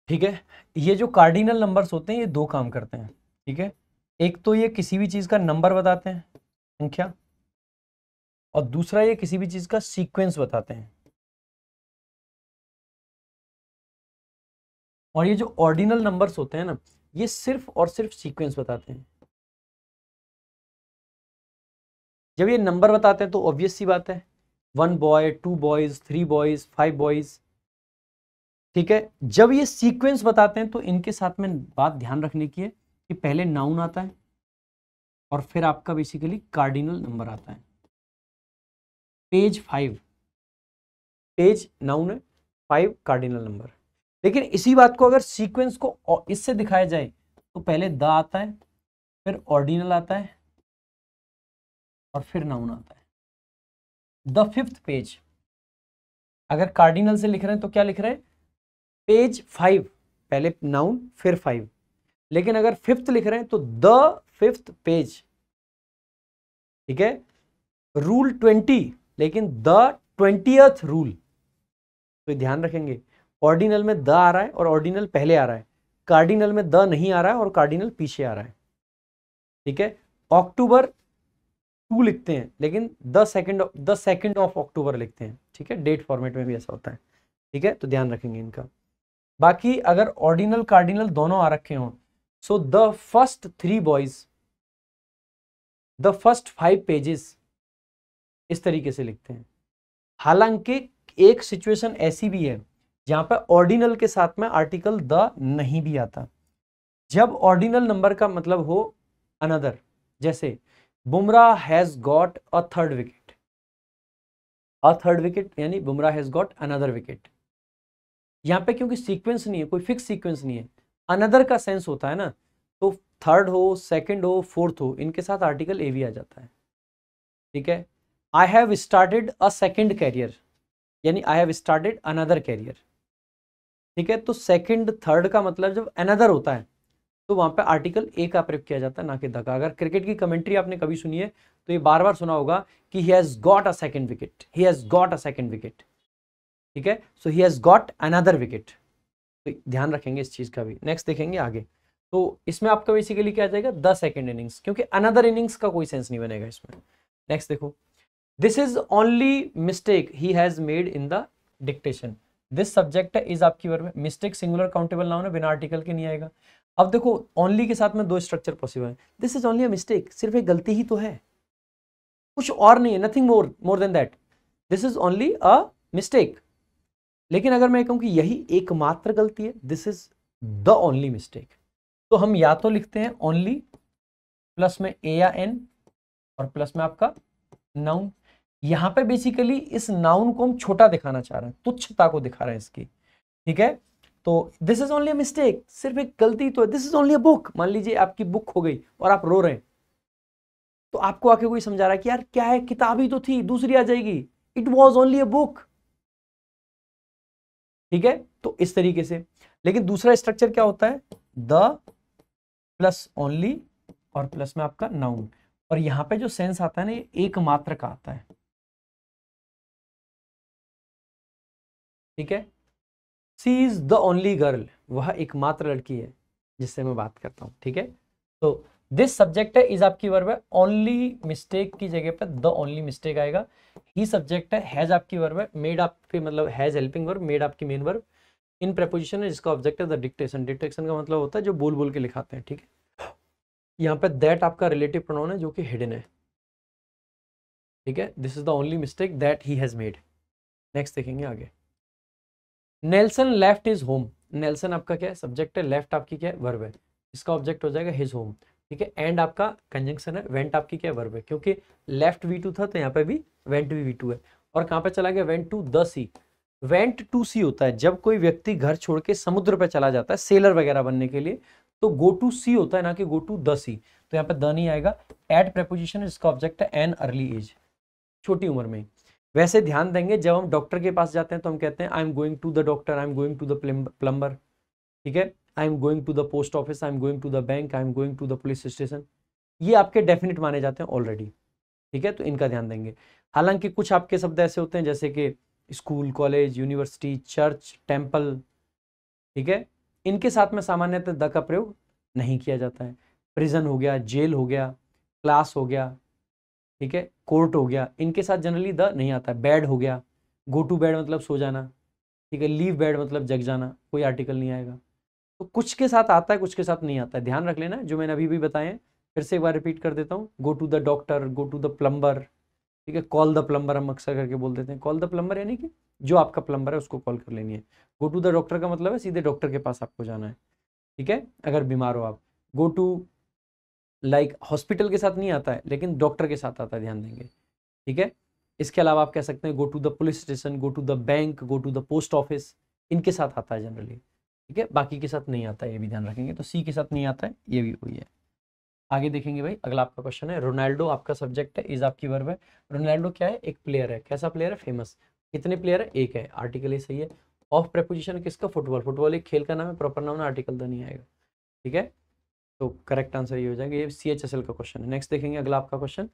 ठीक है। ये जो कार्डिनल नंबर्स होते हैं ये 2 काम करते हैं, ठीक है। एक तो ये किसी भी चीज का नंबर बताते हैं, संख्या, और दूसरा ये किसी भी चीज का सीक्वेंस बताते हैं। और ये जो ऑर्डिनल नंबर्स होते हैं ना, ये सिर्फ और सिर्फ सीक्वेंस बताते हैं। जब ये नंबर बताते हैं तो ऑब्वियस सी बात है, 1 बॉय, 2 बॉयज, 3 बॉयज, 5 बॉयज, ठीक है। जब ये सीक्वेंस बताते हैं तो इनके साथ में बात ध्यान रखने की है कि पहले नाउन आता है और फिर आपका बेसिकली कार्डिनल नंबर आता है। पेज 5 पेज नाउन है, 5 कार्डिनल नंबर। लेकिन इसी बात को अगर सीक्वेंस को इससे दिखाया जाए तो पहले द आता है, फिर ऑर्डिनल आता है, और फिर नाउन आता है। द 5th पेज, अगर कार्डिनल से लिख रहे हैं तो क्या लिख रहे हैं, पेज 5, पहले नाउन फिर 5। लेकिन अगर 5th लिख रहे हैं तो द 5th पेज, ठीक है। रूल 20, लेकिन द 20th रूल। तो ध्यान रखेंगे ऑर्डिनल में द आ रहा है और ऑर्डिनल पहले आ रहा है, कार्डिनल में द नहीं आ रहा है और कार्डिनल पीछे आ रहा है, ठीक है। अक्टूबर 2 लिखते हैं लेकिन द सेकंड ऑफ अक्टूबर लिखते हैं, ठीक है। डेट फॉर्मेट में भी ऐसा होता है, ठीक है। तो ध्यान रखेंगे इनका। बाकी अगर ऑर्डिनल कार्डिनल दोनों आ रखे हों, so the first 3 boys, the first 5 pages, इस तरीके से लिखते हैं। हालांकि एक सिचुएशन ऐसी भी है जहां पर ऑर्डिनल के साथ में आर्टिकल द नहीं भी आता, जब ऑर्डिनल नंबर का मतलब हो अनदर, जैसे Bumrah has got a third wicket, a third wicket यानी Bumrah has got another wicket. यहां पे क्योंकि सीक्वेंस नहीं है, कोई फिक्स सीक्वेंस नहीं है, अनदर का सेंस होता है ना, तो थर्ड हो, सेकंड हो, फोर्थ हो, इनके साथ आर्टिकल ए भी आ जाता है, ठीक है। I have started a second career, यानी I have started another career, ठीक है। तो सेकंड थर्ड का मतलब जब अनदर होता है तो वहां पे आर्टिकल ए का प्रयोग किया जाता है, ना कि द का। अगर क्रिकेट की कमेंट्री आपने कभी सुनी है तो ये बार बार सुना होगा कि he has got a second wicket, he has got a second wicket, ठीक है। So he has got another wicket, तो ध्यान रखेंगे इस चीज का भी। नेक्स्ट देखेंगे आगे, तो इसमें आपका बेसिकली क्या आ जाएगा, द सेकंड इनिंग्स, क्योंकि अनदर इनिंग्स का कोई सेंस नहीं बनेगा इसमें। नेक्स्ट देखो, this is only mistake he has made in the dictation. This subject है, इज आपकी वर्ब है, मिस्टेक सिंगुलर काउंटेबल नाउन है, बिना आर्टिकल के नहीं आएगा। अब देखो ओनली के साथ में 2 स्ट्रक्चर पॉसिबल है। This is only a mistake, सिर्फ एक गलती ही तो है, कुछ और नहीं है, nothing more than that, this is only a mistake. लेकिन अगर मैं कहूं कि यही एकमात्र गलती है, this is the only mistake, तो हम या तो लिखते हैं ओनली प्लस में ए या एन और प्लस में आपका नाउन। यहां पे बेसिकली इस नाउन को हम छोटा दिखाना चाह रहे हैं, तुच्छता को दिखा रहे हैं इसकी, ठीक है। तो this is only a mistake, सिर्फ एक गलती तो है। This is only a book, मान लीजिए आपकी बुक खो गई और आप रो रहे हैं, तो आपको आके कोई समझा रहा है कि यार क्या है, किताब ही तो थी, दूसरी आ जाएगी, it was only a book. ठीक है, तो इस तरीके से। लेकिन दूसरा स्ट्रक्चर क्या होता है, द प्लस ओनली और प्लस में आपका नाउन, और यहां पे जो सेंस आता है ना, ये एकमात्र का आता है। ठीक है, सी इज द ओनली गर्ल, वह एकमात्र लड़की है जिससे मैं बात करता हूं। ठीक है, तो दिस सब्जेक्ट है, इज आपकी वर्ब है, ओनली मिस्टेक की जगह पर द ओनली मिस्टेक आएगा। ही सब्जेक्ट है, हैज आपकी वर्ब है, मेड आपकी मतलब हैज हेल्पिंग वर्ब, मेड आपकी मेन वर्ब, इन प्रेपोजिशन है जिसका ऑब्जेक्ट है द डिक्टेशन। डिक्टेशन का मतलब होता है जो बोल बोल के लिखाते हैं। ठीक है, यहाँ पे दैट आपका रिलेटिव प्रोनाउन है जो कि हिडन है। ठीक है, this is the only mistake that he has made. Next देखेंगे आगे। Nelson left is home, Nelson आपका क्या है, सब्जेक्ट है, लेफ्ट आपकी क्या है, वर्ब है, इसका ऑब्जेक्ट हो जाएगा हिज होम। ठीक है, एंड आपका कंजंक्शन है, वेंट आपकी क्या है, वर्ब है, क्योंकि लेफ्ट V2 था तो यहाँ पे भी वेंट भी V2 है। और कहाँ पे चला गया, went to the sea. Went to sea होता है जब कोई व्यक्ति घर छोड़ के समुद्र पे चला जाता है सेलर वगैरह बनने के लिए, तो गो टू सी होता है, ना कि गो टू द सी। तो यहाँ पे द नहीं आएगा। एट प्रेपोजिशन, इसका ऑब्जेक्ट है एन अर्ली एज, छोटी उम्र में। वैसे ध्यान देंगे जब हम डॉक्टर के पास जाते हैं तो हम कहते हैं I am going to the doctor, I am going to the plumber. ठीक है, I am going to the post office, I am going to the bank, I am going to the police station. ये आपके definite माने जाते हैं already. ठीक है, तो इनका ध्यान देंगे। हालांकि कुछ आपके शब्द ऐसे होते हैं जैसे कि school, college, university, church, temple. ठीक है, इनके साथ में सामान्यतः द का प्रयोग नहीं किया जाता है। प्रिजन हो गया, जेल हो गया, क्लास हो गया, ठीक है, कोर्ट हो गया, इनके साथ जनरली द नहीं आता है। बेड हो गया, गो टू बेड मतलब सो जाना। ठीक है, लीव बेड मतलब जग जाना, कोई आर्टिकल नहीं आएगा। तो कुछ के साथ आता है, कुछ के साथ नहीं आता है, ध्यान रख लेना जो मैंने अभी भी बताए हैं। फिर से एक बार रिपीट कर देता हूँ, go to the doctor, go to the plumber. ठीक है, कॉल द प्लम्बर हम अक्सर करके बोल देते हैं, कॉल द प्लम्बर यानी कि जो आपका प्लम्बर है उसको कॉल कर लेनी है। गो टू द डॉक्टर का मतलब है सीधे डॉक्टर के पास आपको जाना है। ठीक है, अगर बीमार हो आप। गो टू लाइक हॉस्पिटल के साथ नहीं आता है लेकिन डॉक्टर के साथ आता है, ध्यान देंगे। ठीक है, इसके अलावा आप कह सकते हैं go to the police station, go to the bank, go to the post office, इनके साथ आता है जनरली। ठीक है, बाकी के साथ नहीं आता है, ये भी ध्यान रखेंगे। तो सी के साथ नहीं आता है, ये भी वही है। आगे देखेंगे भाई, अगला आपका क्वेश्चन है, रोनाल्डो आपका सब्जेक्ट है, इज आपकी वर्ब है। रोनाल्डो क्या है, एक प्लेयर है। कैसा प्लेयर है, फेमस। कितने प्लेयर है, एक है, आर्टिकल ही सही है। ऑफ प्रेपोजिशन किसका, फुटबॉल, फुटबॉल एक खेल का नाम है, प्रॉपर नाउन है, आर्टिकल तो नहीं आएगा। ठीक है, तो करेक्ट आंसर ये हो जाएगा, ये CHSL का क्वेश्चन है। नेक्स्ट देखेंगे अगला आपका क्वेश्चन,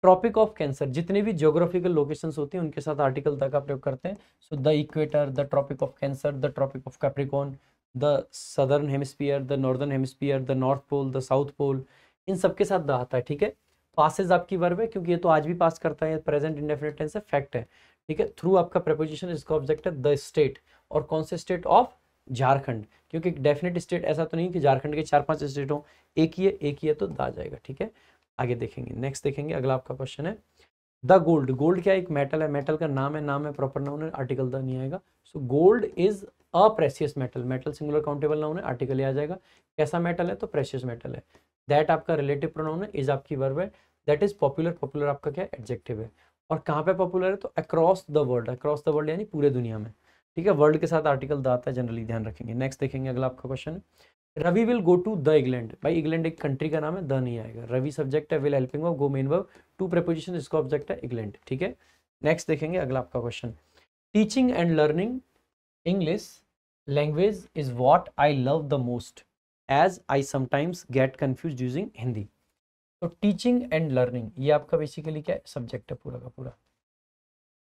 ट्रॉपिक ऑफ कैंसर, जितने भी ज्योग्राफिकल लोकेशंस होती हैं उनके साथ आर्टिकल द का प्रयोग करते हैं। So the equator, the tropic of Cancer, the tropic of Capricorn, the southern hemisphere, the northern hemisphere, the north pole, the south pole, इन सबके साथ द आता है। ठीक है, पासेज आपकी वर्ब है क्योंकि ये तो आज भी पास करता है, प्रेजेंट इंडेफिनिट टेंस है, फैक्ट है। ठीक है, थ्रू आपका प्रेपोजिशन, इसका ऑब्जेक्ट है द स्टेट, और कौन से स्टेट, ऑफ झारखंड, क्योंकि डेफिनेट स्टेट ऐसा तो नहीं कि झारखंड के 4-5 स्टेट हो, एक ही है तो द आ जाएगा। ठीक है, आगे देखेंगे, नेक्स्ट देखेंगे, अगला आपका क्वेश्चन है, द गोल्ड, गोल्ड क्या है, एक मेटल है, मेटल का नाम है, नाम है, प्रॉपर नाउन है, आर्टिकल द नहीं आएगा। So gold is a precious metal, metal singular countable noun है, आर्टिकल ही आ जाएगा। कैसा मेटल है, तो प्रेशियस मेटल है। दैट आपका रिलेटिव प्रोनाउन है, इज आपकी वर्ब है। दैट इज पॉपुलर, पॉपुलर आपका क्या है, एडजेक्टिव है। और कहाँ पे पॉपुलर है, तो across the world, across the world यानी पूरे दुनिया में। ठीक है, वर्ल्ड के साथ आर्टिकल द आता है जनरली, ध्यान रखेंगे। नेक्स्ट देखेंगे, अगला आपका क्वेश्चन है, Ravi will go to the England, भाई इंग्लैंड एक कंट्री का नाम है, द नहीं आएगा। रवि सब्जेक्ट है, will helping verb, go main verb, to preposition, इसका ऑब्जेक्ट है इंग्लैंड। ठीक है, नेक्स्ट देखेंगे अगला आपका question, teaching and learning English language is what I love the most as I sometimes get confuse using Hindi. तो टीचिंग एंड लर्निंग ये आपका बेसिकली क्या है, सब्जेक्ट है पूरा का पूरा।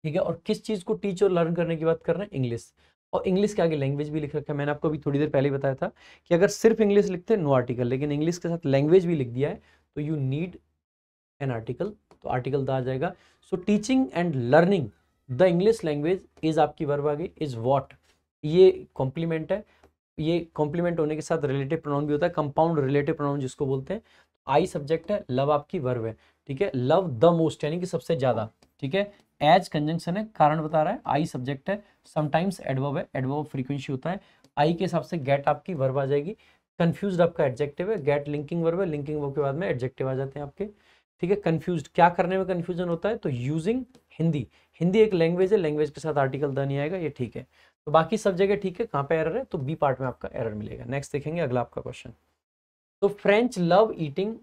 ठीक है, और किस चीज को टीच और लर्न करने की बात कर रहे हैं, इंग्लिश। और इंग्लिश के आगे लैंग्वेज भी लिख रखा है, मैंने आपको अभी थोड़ी देर पहले बताया था कि अगर सिर्फ इंग्लिश लिखते नो आर्टिकल, लेकिन इंग्लिश के साथ लैंग्वेज भी लिख दिया है तो यू नीड एन आर्टिकल, तो आर्टिकल द आ जाएगा। So teaching and learning the English language is आपकी वर्ब आ गई, इज व्हाट, ये कॉम्प्लीमेंट है। ये कॉम्प्लीमेंट होने के साथ रिलेटिव प्रोनाउन भी होता है, कंपाउंड रिलेटिव प्रोनाउन जिसको बोलते हैं। आई सब्जेक्ट है, लव आपकी वर्ब है। ठीक है, लव द मोस्ट यानी कि सबसे ज्यादा। ठीक है, एज कंजंक्शन है, कारण बता रहा है, आई सब्जेक्ट है, समटाइम्स एडवर्ब है, एडवर्ब फ्रीक्वेंसी होता है। आई के हिसाब से गेट आपकी वर्ब आ जाएगी, कंफ्यूज्ड आपका एडजेक्टिव है, गेट लिंकिंग वर्ब है, लिंकिंग वर्ब के बाद में एडजेक्टिव आ जाते हैं आपके। ठीक है, कंफ्यूज्ड क्या करने में कंफ्यूजन होता है, तो यूजिंग हिंदी, हिंदी एक लैंग्वेज है, लैंग्वेज के साथ आर्टिकल द नहीं आएगा, ये ठीक है। तो बाकी सब जगह ठीक है, कहाँ पे एरर है, तो बी पार्ट में आपका एरर मिलेगा। नेक्स्ट देखेंगे अगला आपका क्वेश्चन, तो फ्रेंच लव ईटिंग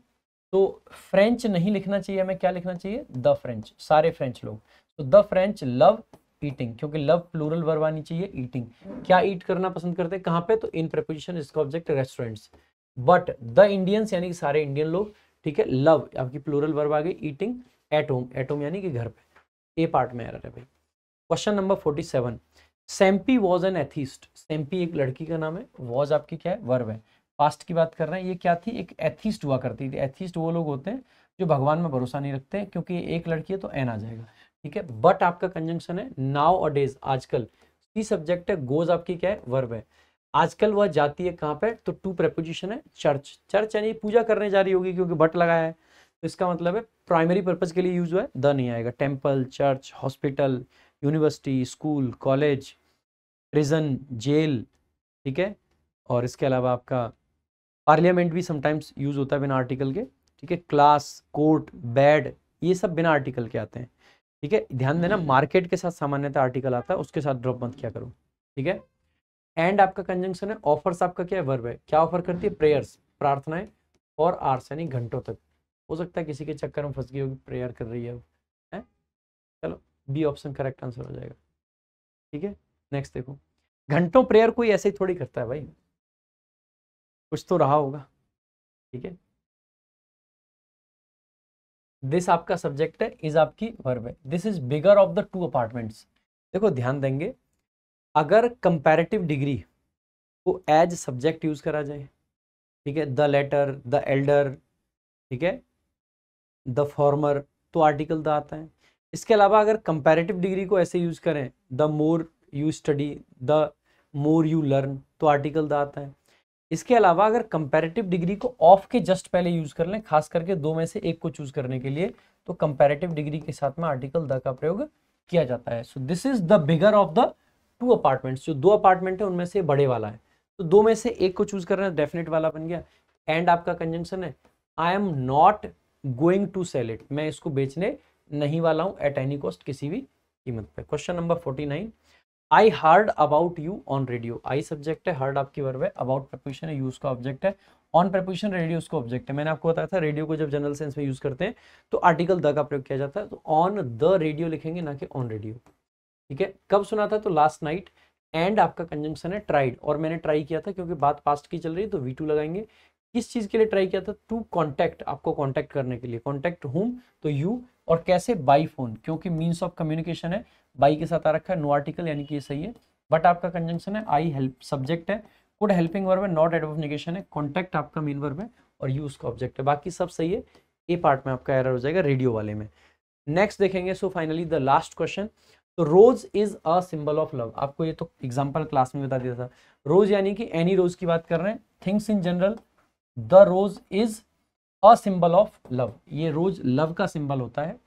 तो फ्रेंच नहीं लिखना चाहिए, हमें क्या लिखना चाहिए, द फ्रेंच, सारे फ्रेंच लोग। तो द फ्रेंच लव ईटिंग, क्योंकि लव प्लूरल वर्ब आनी चाहिए, ईटिंग क्या ईट करना पसंद करते हैं, कहाँ पे, तो इन प्रेपोजिशन, इसका object restaurants. But the Indians यानी कि सारे इंडियन लोग, ठीक है, लव आपकी प्लूरल वर्ब आ गई, eating at home, at home यानी कि घर पे। ए पार्ट में एरर है भाई। Question number 47, Sempi was an atheist. Sempi एक लड़की का नाम है, वॉज आपकी क्या है, वर्ब है, पास्ट की बात कर रहे हैं। ये क्या थी, एक एथीस्ट हुआ करती थी। एथीस्ट वो लोग होते हैं जो भगवान में भरोसा नहीं रखते, क्योंकि एक लड़की है तो एन आ जाएगा, ठीक है। बट आपका कंजंक्शन है नाउ अ डेज, आजकल। सी सब्जेक्ट है, गोज आपकी क्या है, वर्ब है। आजकल वह जाती है कहाँ पे, तो टू प्रेपोजिशन है, चर्च। चर्च यानी पूजा करने जा रही होगी, क्योंकि बट लगाया है, तो इसका मतलब है प्राइमरी पर्पज के लिए यूज हुआ है, द नहीं आएगा। Temple, church, hospital, university, school, college, prison, jail, ठीक है। और इसके अलावा आपका पार्लियामेंट भी समटाइम्स यूज होता है बिना आर्टिकल के, ठीक है। क्लास, कोर्ट, बेड, ये सब बिना आर्टिकल के आते हैं, ठीक है। ध्यान देना, मार्केट के साथ सामान्यतः आर्टिकल आता है, उसके साथ ड्रॉप मत किया करो, ठीक है। एंड आपका कंजंक्शन है, ऑफर्स आपका क्या है, वर्ब है। क्या ऑफर करती है, प्रेयर्स, प्रार्थनाएं, और आवर्स यानी घंटों तक। हो सकता है किसी के चक्कर में फंस गई होगी, प्रेयर कर रही है? चलो बी ऑप्शन करेक्ट आंसर हो जाएगा, ठीक है। नेक्स्ट देखो, घंटों प्रेयर कोई ऐसे ही थोड़ी करता है भाई, कुछ तो रहा होगा, ठीक है। दिस आपका सब्जेक्ट है, इज आपकी वर्ब है। This is bigger of the two apartments. देखो ध्यान देंगे, अगर कंपैरेटिव डिग्री को एज सब्जेक्ट यूज करा जाए, ठीक है, द लेटर, द एल्डर, ठीक है, द फॉर्मर, तो आर्टिकल द आता है। इसके अलावा अगर कंपैरेटिव डिग्री को ऐसे यूज करें, the more you study, the more you learn, तो आर्टिकल द आता है। इसके अलावा अगर कंपैरेटिव डिग्री को ऑफ के जस्ट पहले यूज कर लें, खास करके दो में से एक को चूज करने के लिए, तो कंपैरेटिव डिग्री के साथ में आर्टिकल द का प्रयोग किया जाता है। So this is the bigger of the two apartments. जो दो अपार्टमेंट है उनमें से बड़े वाला है, तो दो में से एक को चूज कर रहे हैं, डेफिनेट वाला बन गया। एंड आपका कंजंक्शन है, I am not going to sell it, मैं इसको बेचने नहीं वाला हूं एट एनी कॉस्ट, किसी भी कीमत पे। Question number 49, I heard about you on radio. I subject है, हर्ड आपकी वर्ब है, अबाउट प्रपोजिशन है, यूज का ऑब्जेक्ट है, ऑन प्रपोजिशन, रेडियो उसका ऑब्जेक्ट है। मैंने आपको बताया था रेडियो को जब जनरल सेंस में यूज करते हैं तो आर्टिकल द का प्रयोग किया जाता है, तो ऑन द रेडियो लिखेंगे, ना कि ऑन रेडियो, ठीक है। कब सुना था, तो लास्ट नाइट। एंड आपका कंजंक्शन है ट्राइड, और मैंने ट्राई किया था, क्योंकि बात पास्ट की चल रही है तो V2 लगाएंगे। किस चीज के लिए ट्राई किया था, टू कॉन्टैक्ट, आपको कॉन्टैक्ट करने के लिए। कॉन्टैक्ट हुम, तो यू, और कैसे, बाई फोन, क्योंकि मीन्स ऑफ कम्युनिकेशन है, बाई के साथ आ रखा है, नो आर्टिकल यानी कि ये सही है। बट आपका कंजंक्शन है, आई हेल्प सब्जेक्ट है, कुड हेल्पिंग वर्ब है, नॉट एडवर्ब नेगेशन है, कॉन्टैक्ट आपका मेन वर्ब है, और यू उसका ऑब्जेक्ट है। बाकी सब सही है, ए पार्ट में आपका एरर हो जाएगा रेडियो वाले में। नेक्स्ट देखेंगे, so finally the last question, तो rose is a symbol of love. आपको ये तो एग्जांपल क्लास में बता दिया था। रोज यानी कि एनी रोज की बात कर रहे हैं, things in general, the rose is a symbol of love. ये रोज लव का सिंबल होता है,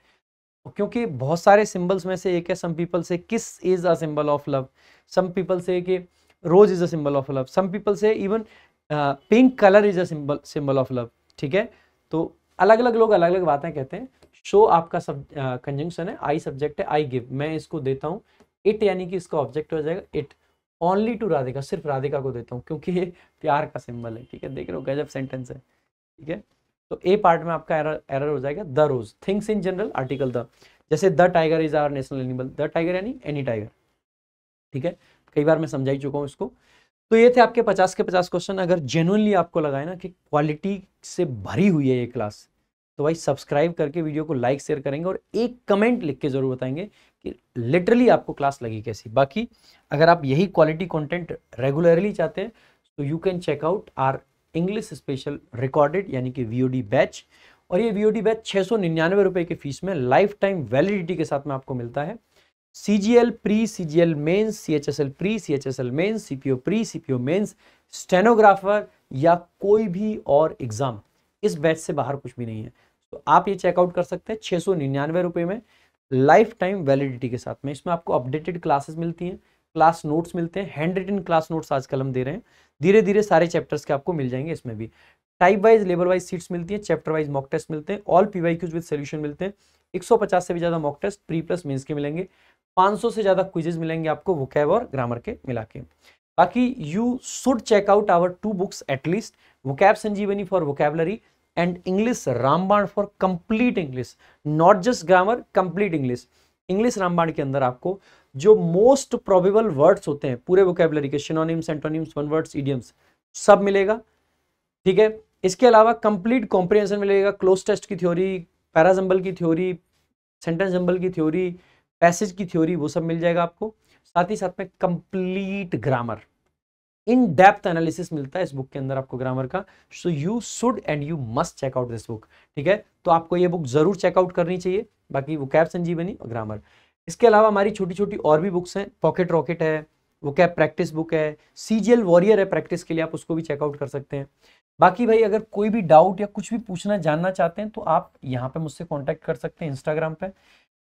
क्योंकि बहुत सारे सिंबल्स में से एक है। सम people say kiss is a symbol of love, some people say कि rose is a symbol of love, some people say even pink colour is a symbol of love, ठीक है। तो अलग अलग लोग अलग अलग बातें कहते हैं। शो आपका सब कंजंक्शन है, आई सब्जेक्ट है, आई गिव, मैं इसको देता हूँ। इट यानी कि इसका ऑब्जेक्ट हो जाएगा इट, ओनली टू राधिका, सिर्फ राधिका को देता हूँ, क्योंकि ये प्यार का सिंबल है, ठीक है। देख रहे हो, गजब सेंटेंस है, ठीक है। तो ए पार्ट में आपका एरर हो जाएगा, the rose, things in general, article the. जैसे the tiger is our national animal, the tiger यानी एनी टाइगर, ठीक है। कई बार मैं समझा ही चुका हूँ इसको। तो ये थे आपके 50 के 50 क्वेश्चन। अगर जेन्युइनली आपको लगा है ना कि क्वालिटी से भरी हुई है ये क्लास, तो भाई सब्सक्राइब करके वीडियो को लाइक शेयर करेंगे, और एक कमेंट लिख के जरूर बताएंगे कि लिटरली आपको क्लास लगी कैसी। बाकी अगर आप यही क्वालिटी कंटेंट रेगुलरली चाहते हैं, तो you can check out our English special recorded यानी कि VOD बैच। और ये VOD बैच 699 रुपए की फीस में लाइफ टाइम वैलिडिटी के साथ में आपको मिलता है। CGL pre, CGL mains, CHSL pre, CHSL mains, CPO pre, CPO mains, stenographer या कोई भी और एग्जाम, इस बैच से बाहर कुछ भी नहीं है। तो आप ये चेकआउट कर सकते हैं 699 रुपए में लाइफ टाइम वैलिडिटी के साथ में। इसमें आपको अपडेटेड क्लासेस मिलती हैं, क्लास नोट्स मिलते हैं, हैंड रिटन क्लास नोट्स आजकल हम दे रहे हैं। धीरे धीरे सारे चैप्टर्स के आपको मिल जाएंगे इसमें भी। Type wise, level wise seats मिलती है, चैप्टर वाइज मॉक टेस्ट मिलते हैं, ऑल PYQs विद सोल्यूशन मिलते हैं। 150 से भी ज्यादा mock test pre plus mains के मिलेंगे, 500 से ज्यादा क्विजेज मिलेंगे आपको वोकैब और ग्रामर के मिला के। बाकी you should check out our 2 books at least, vocab Sanjeevani for vocabulary and English Ramban for complete English, not just grammar, complete English. English Ramban के अंदर आपको जो मोस्ट प्रोबेबल वर्ड्स होते हैं पूरे वोकेबलरी के, synonyms, antonyms, one words, idioms, सब मिलेगा। ठीक है, इसके अलावा कंप्लीट कॉम्प्रिहेंशन मिलेगा, क्लोज टेस्ट की थ्योरी, पैराजंबल की थ्योरी, सेंटेंस जंबल की थ्योरी, पैसेज की थ्योरी, वो सब मिल जाएगा आपको। साथ ही साथ में complete grammar, in depth analysis मिलता है इस बुक के अंदर आपको ग्रामर का। So you should and you must check out this book. ठीक है, तो आपको ये बुक जरूर चेकआउट करनी चाहिए। बाकी वोकैब संजीवनी और ग्रामर, इसके अलावा हमारी छोटी छोटी और भी बुक्स हैं, पॉकेट रॉकेट है, वोकैब प्रैक्टिस बुक है, सीजीएल वॉरियर है प्रैक्टिस के लिए, आप उसको भी चेकआउट कर सकते हैं। बाकी भाई अगर कोई भी डाउट या कुछ भी पूछना जानना चाहते हैं तो आप यहाँ पे मुझसे कांटेक्ट कर सकते हैं इंस्टाग्राम पे।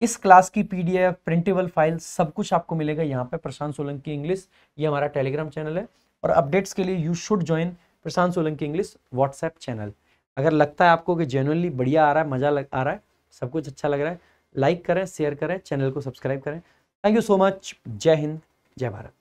इस क्लास की पीडीएफ, प्रिंटेबल फाइल, सब कुछ आपको मिलेगा यहाँ पे प्रशांत सोलंकी इंग्लिश, ये हमारा टेलीग्राम चैनल है। और अपडेट्स के लिए you should join Prashant Solanki English WhatsApp channel. अगर लगता है आपको कि जेन्युइनली बढ़िया आ रहा है, मजा आ रहा है, सब कुछ अच्छा लग रहा है, लाइक करें, शेयर करें, चैनल को सब्सक्राइब करें। Thank you so much. जय हिंद, जय भारत।